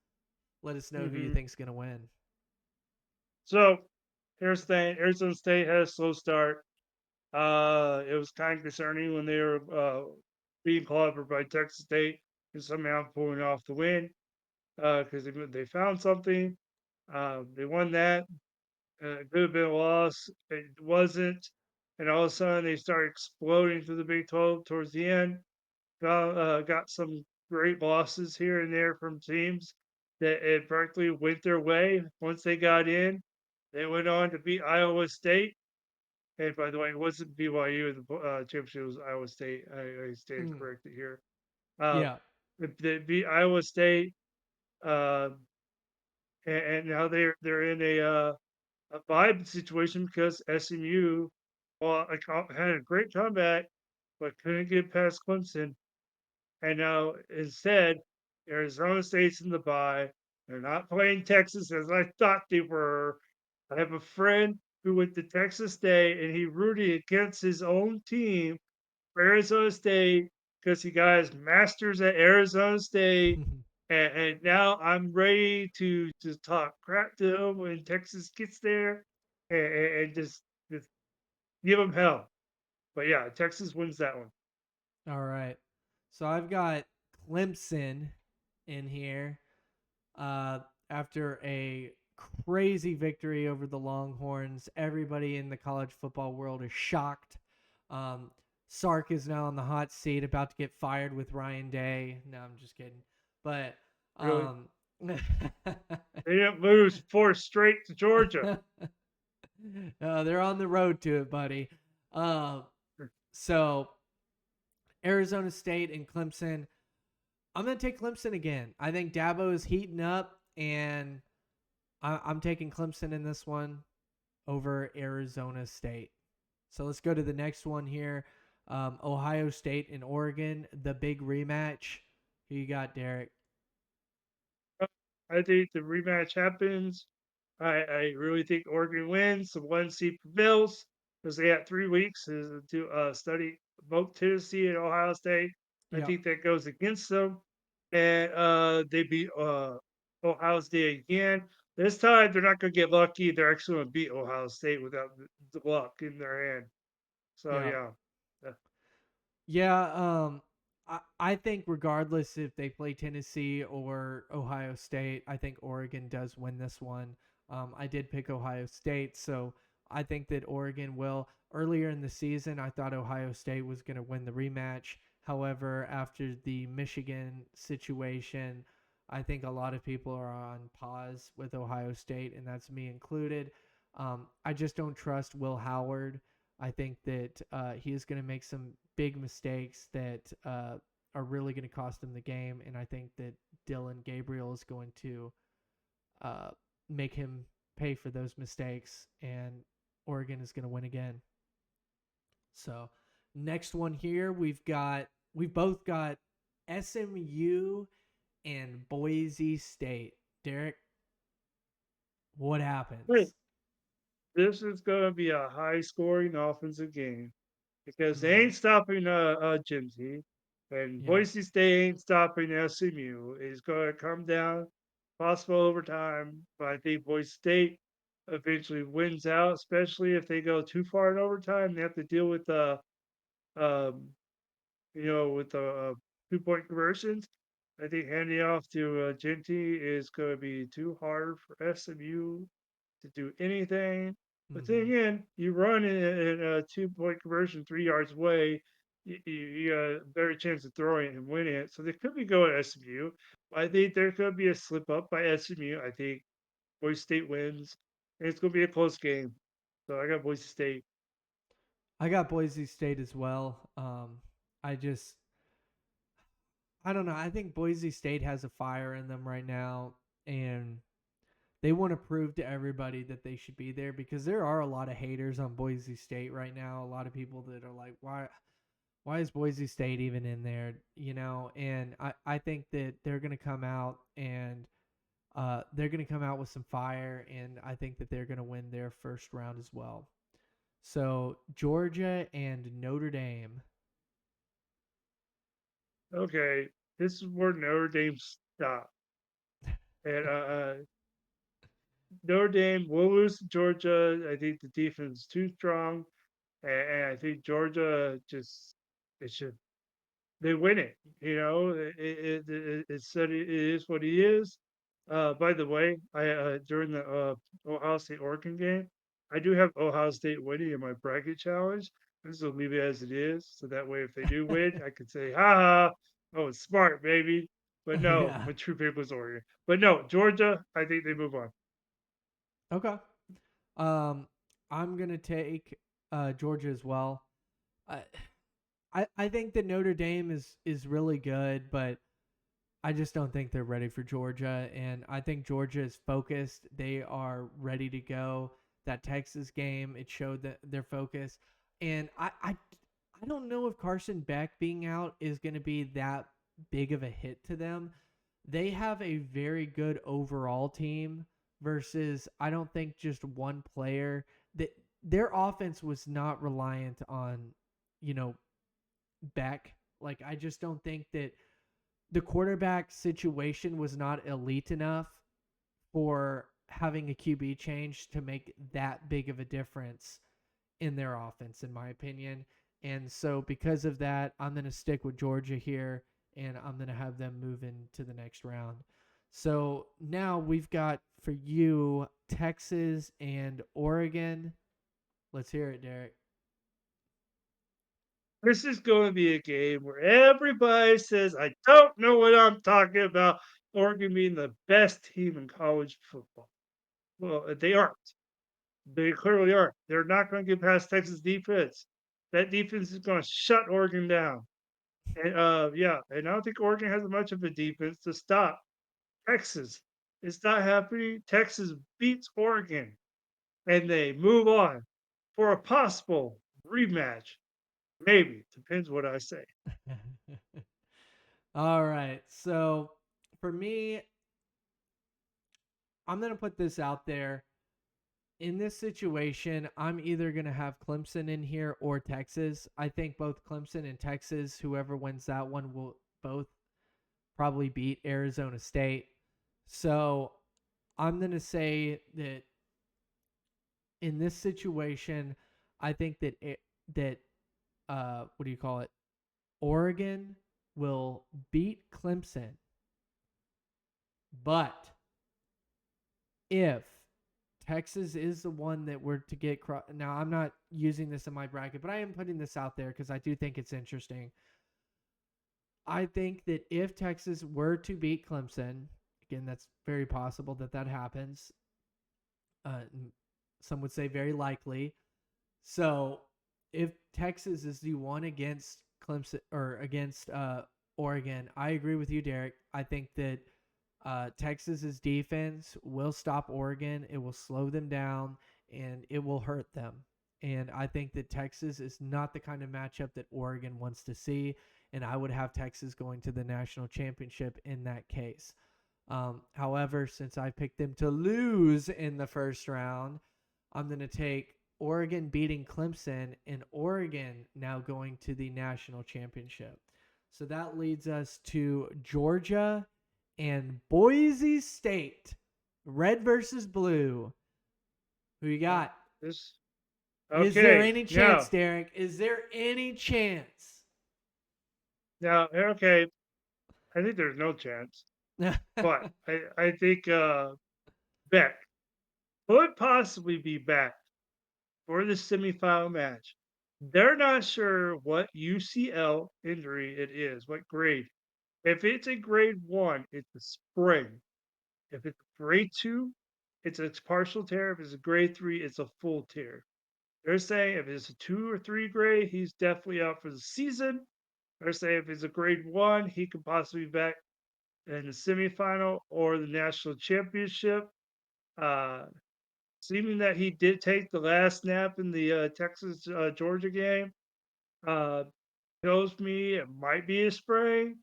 Let us know who you Hmm. think's going to win. So here's the thing: Arizona State had a slow start. It was kind of concerning when they were being clobbered by Texas State and somehow pulling off the win because they found something. They won that. It could have been a loss. It wasn't. And all of a sudden, they started exploding through the Big 12 towards the end. Got some great losses here and there from teams that it practically went their way once they got in. They went on to beat Iowa State. And by the way, it wasn't BYU in the championship, it was Iowa State. I stand Mm, corrected here. Uh, yeah. they beat Iowa State, uh, and now they're in a vibe situation because SMU, well, had a great comeback, but couldn't get past Clemson. And now instead, Arizona State's in the bye. They're not playing Texas as I thought they were. I have a friend who went to Texas State and he rooted against his own team for Arizona State because he got his master's at Arizona State. And now I'm ready to talk crap to him when Texas gets there and just give him hell. But yeah, Texas wins that one. All right. So I've got Clemson in here uh, after a crazy victory over the Longhorns. Everybody in the college football world is shocked. Um, Sark is now on the hot seat, about to get fired with Ryan Day. No, I'm just kidding. But Really. um, They didn't lose four straight to Georgia. they're on the road to it, buddy. So Arizona State and Clemson. I'm going to take Clemson again. I think Dabo is heating up, and I'm taking Clemson in this one over Arizona State. So let's go to the next one here. Ohio State and Oregon, the big rematch. Who you got, Derek? I think the rematch happens. I really think Oregon wins. The one seed prevails because they had 3 weeks to study both Tennessee and Ohio State. I Yeah, think that goes against them, and they beat Ohio State again. This time they're not going to get lucky. They're actually going to beat Ohio State without the luck in their hand. So yeah. yeah. Yeah, I think regardless if they play Tennessee or Ohio State, I think Oregon does win this one. I did pick Ohio State, so I think that Oregon will. Earlier in the season, I thought Ohio State was going to win the rematch. However, after the Michigan situation, I think a lot of people are on pause with Ohio State, and that's me included. I just don't trust Will Howard. I think that he is going to make some big mistakes that are really going to cost him the game, and I think that Dylan Gabriel is going to uh, make him pay for those mistakes, and Oregon is going to win again. So, next one here, we've both got SMU and Boise State. Derek, what Hey, happens? this is going to be a high scoring offensive game because they Mm-hmm. ain't stopping Jimsy, and Yeah, Boise State ain't stopping SMU. It's going to come down possible overtime, but I think Boise State eventually wins out, especially if they go too far in overtime. They have to deal with um, with the 2 point conversions. I think handing off to Genty is going to be too hard for SMU to do anything. But then mm-hmm. again, you run in a 2 point conversion 3 yards away, you got a better chance of throwing it and winning it. So they could be going SMU. I think there could be a slip up by SMU. I think Boise State wins, and it's gonna be a close game. So I got Boise State. I got Boise State as well. I just I don't know. I think Boise State has a fire in them right now, and they want to prove to everybody that they should be there because there are a lot of haters on Boise State right now. A lot of people that are like, why is Boise State even in there? You know, and I think that they're gonna come out and they're gonna come out with some fire, and I think that they're gonna win their first round as well. So Georgia and Notre Dame. Okay, this is where Notre Dame stopped, and Notre Dame will lose to Georgia. I think the defense is too strong, and I think Georgia just it should they win it. You know, it's said it is what it is. By the way, I during the Ohio State Oregon game, I do have Ohio State winning in my bracket challenge. This will leave it as it is, so that way if they do win, I could say, "Ha ha, I was smart, baby." But no, Yeah. my true pick was Oregon. But no, Georgia, I think they move on. Okay. Um, I'm gonna take Georgia as well. I I think that Notre Dame is really good, but I just don't think they're ready for Georgia, and I think Georgia is focused. They are ready to go. That Texas game, it showed that their focus, and I don't know if Carson Beck being out is going to be that big of a hit to them. They have a very good overall team versus I don't think just one player. That their offense was not reliant on, you know, Beck. Like I just don't think that the quarterback situation was not elite enough for having a QB change to make that big of a difference in their offense, in my opinion. And so, because of that, I'm going to stick with Georgia here and I'm going to have them move into the next round. So, now we've got for you Texas and Oregon. Let's hear it, Derek. This is going to be a game where everybody says, I don't know what I'm talking about. Oregon being the best team in college football. Well, they aren't. They clearly aren't. They're not going to get past Texas defense. That defense is going to shut Oregon down. And yeah, and I don't think Oregon has much of a defense to stop Texas. It's not happening. Texas beats Oregon and they move on for a possible rematch. Maybe. Depends what I say. All right. So, for me, I'm going to put this out there. In this situation, I'm either going to have Clemson in here or Texas. I think both Clemson and Texas, whoever wins that one, will both probably beat Arizona State. So I'm going to say that in this situation, I think that what do you call it? Oregon will beat Clemson, but if Texas is the one that we're to get now, I'm not using this in my bracket, but I am putting this out there because I do think it's interesting. I think that if Texas were to beat Clemson, again, that's very possible that that happens. Uh, some would say very likely. So if Texas is the one against Clemson or against Oregon, I agree with you, Derek. I think that Texas's defense will stop Oregon. It will slow them down and it will hurt them. And I think that Texas is not the kind of matchup that Oregon wants to see. And I would have Texas going to the national championship in that case. However, since I picked them to lose in the first round, I'm going to take Oregon beating Clemson and Oregon now going to the national championship. So that leads us to Georgia and Boise State. Red versus blue. Who you Uh, got? this Is there okay. any chance, Now, Derek? Is there any chance? okay. I think there's no chance, but I think Beck could possibly be back for the semifinal match. They're not sure what UCL injury it is, what grade. If it's a grade 1, it's a sprain. If it's a grade 2, it's a partial tear. If it's a grade 3, it's a full tear. They're saying if it's a 2 or 3 grade, he's definitely out for the season. They're saying if it's a grade 1, he could possibly be back in the semifinal or the national championship. Uh, Seeming that he did take the last snap in the Texas Georgia game, uh, tells me it might be a sprain.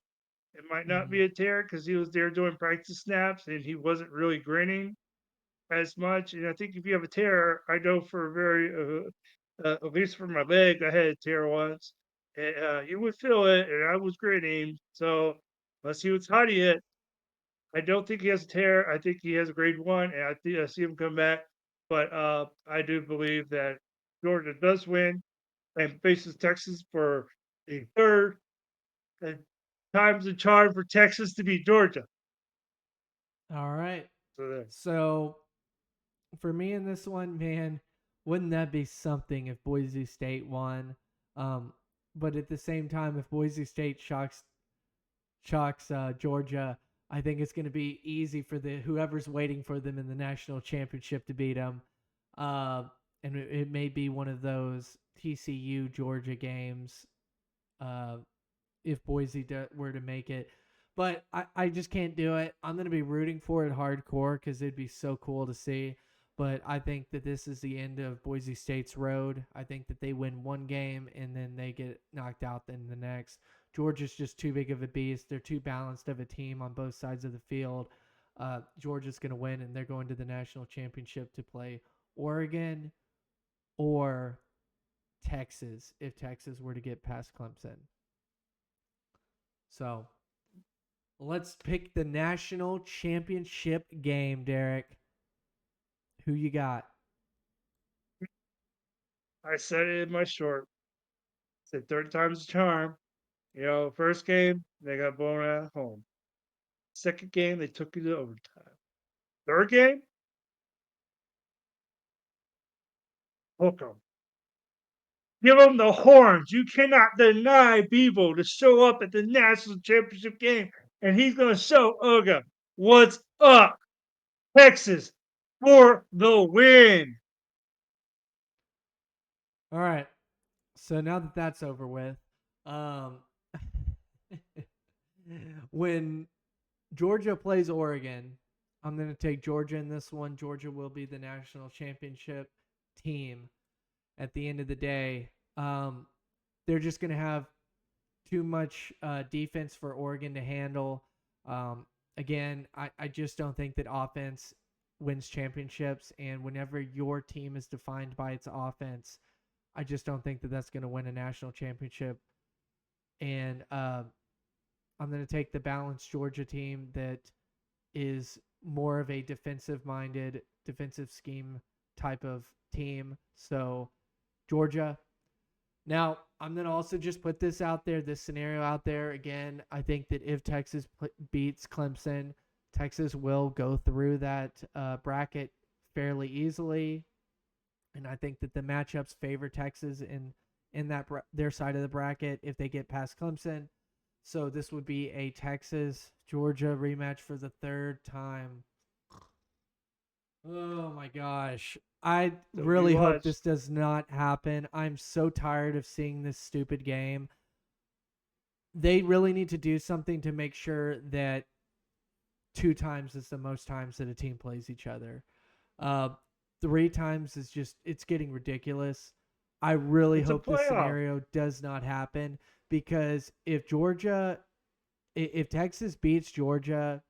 It might not Mm-hmm. be a tear because he was there doing practice snaps and he wasn't really grinning as much. And I think if you have a tear, I know for a very, at least for my leg, I had a tear once. And, you would feel it, and I was grinning. So unless he was hiding it, I don't think he has a tear. I think he has a grade 1, and I think I see him come back. But I do believe that Georgia does win and faces Texas for a third. And time's a charm for Texas to beat Georgia. All right. So there. So for me in this one, man, wouldn't that be something if Boise State won? Um, but at the same time, if Boise State shocks Georgia, I think it's going to be easy for the whoever's waiting for them in the national championship to beat them. Uh, and it may be one of those TCU Georgia games. Uh, if were to make it. But I just can't do it. I'm going to be rooting for it hardcore because it'd be so cool to see. But I think that this is the end of Boise State's road. I think that they win one game and then they get knocked out in the next. Georgia's just too big of a beast. They're too balanced of a team on both sides of the field. Georgia's going to win, and they're going to the national championship to play Oregon or Texas if Texas were to get past Clemson. So let's pick the national championship game, Derek. Who you got? I said it in my short. Said third time's a charm. First game, they got blown out at home. Second game, they took it to overtime. Third game, hook 'em. Give them the horns. You cannot deny Bevo to show up at the national championship game, and he's going to show Uga what's up. Texas for the win. All right. So now that that's over with, um, when Georgia plays Oregon, I'm going to take Georgia in this one. Georgia will be the national championship team at the end of the day. They're just going to have too much defense for Oregon to handle. Um, again, I just don't think that offense wins championships. And whenever your team is defined by its offense, I just don't think that that's going to win a national championship. And I'm going to take the balanced Georgia team that is more of a defensive minded, defensive scheme type of team. So, Georgia. Now, I'm going to also just put this out there, this scenario out there. Again, I think that if Texas beats Clemson, Texas will go through that bracket fairly easily. And I think that the matchups favor Texas in that their side of the bracket if they get past Clemson. So this would be a Texas Georgia rematch for the third time. Oh my gosh. I So we really hope watched. this does not happen. I'm so tired of seeing this stupid game. They really need to do something to make sure that two times is the most times that a team plays each other. Uh, three times is just, it's getting ridiculous. I really It's a hope this playoff. scenario does not happen because if Texas beats Georgia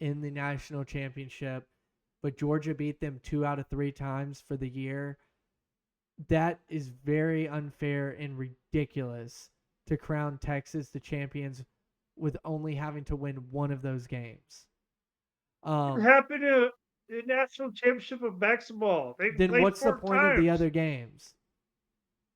in the national championship, but Georgia beat them 2 out of 3 times for the year, that is very unfair and ridiculous to crown Texas the champions with only having to win one of those games. It Um, happened in the national championship of basketball. They then played what's the four point of the times. other games?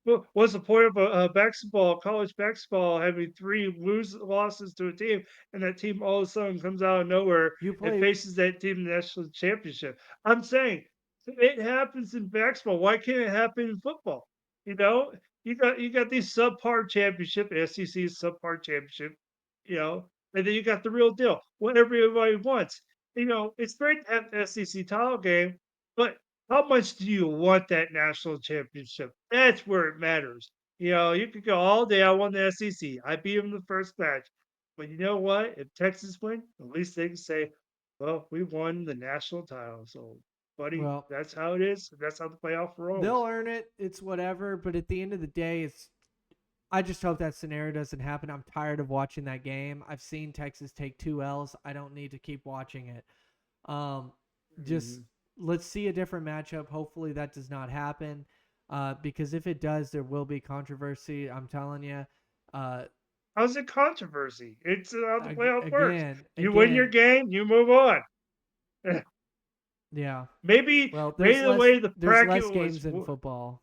Well, what's the point of a basketball, college basketball, having three losses to a team, and that team all of a sudden comes out of nowhere You and play faces that team in the national championship? I'm saying it happens in basketball. Why can't it happen in football? You know, you got these subpar championship, SEC subpar championship. You know, and then you got the real deal, what everybody wants. It's great to have the SEC title game, but how much do you want that national championship? That's where it matters. You could go all day. I won the SEC. I beat them the first match. But you know what? If Texas win, at least they can say, well, we won the national title. So, buddy, Well, that's how it is. That's how the playoff they'll rolls. earn it. It's whatever. But at the end of the day, I just hope that scenario doesn't happen. I'm tired of watching that game. I've seen Texas take 2 L's. I don't need to keep watching it. Um, just Mhm. let's see a different matchup. Hopefully that does not happen. Because if it does, there will be controversy. I'm telling you. Uh, How's it controversy? It's how the playoff works. again, You win your game, you move on. yeah. maybe Well, maybe the way the there's bracket less was games in football.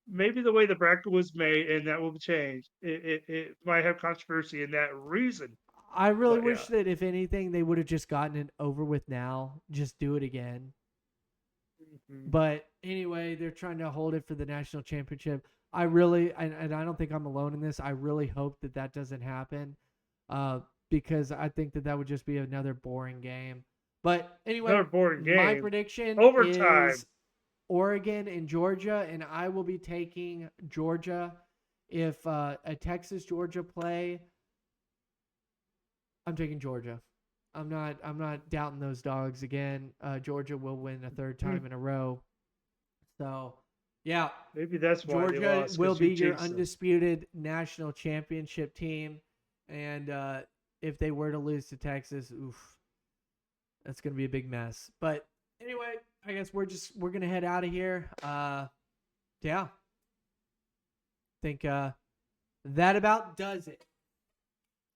maybe the way the bracket was made, and that will change. It might have controversy in that reason. I really But yeah. wish that if anything, they would have just gotten it over with now. Just do it again. Mhm. But anyway, they're trying to hold it for the national championship. I really, and I don't think I'm alone in this. I really hope that that doesn't happen, because I think that that would just be another boring game. But anyway, Another boring my game. prediction Overtime. is Oregon and Georgia, and I will be taking Georgia. If a Texas Georgia play, I'm taking Georgia. I'm not doubting those dogs again. Georgia will win a third time Hmm. in a row. So, yeah, Maybe that's why they Georgia lost, will because you be your jinxed them. undisputed national championship team, and if they were to lose to Texas, oof, that's gonna be a big mess. But anyway, I guess we're gonna head out of here. Yeah, think that about does it.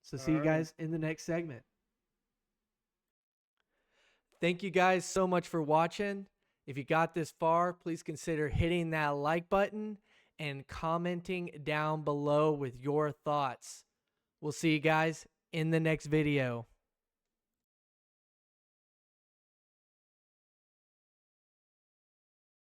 So All see you right. guys in the next segment. Thank you guys so much for watching. If you got this far, please consider hitting that like button and commenting down below with your thoughts. We'll see you guys in the next video.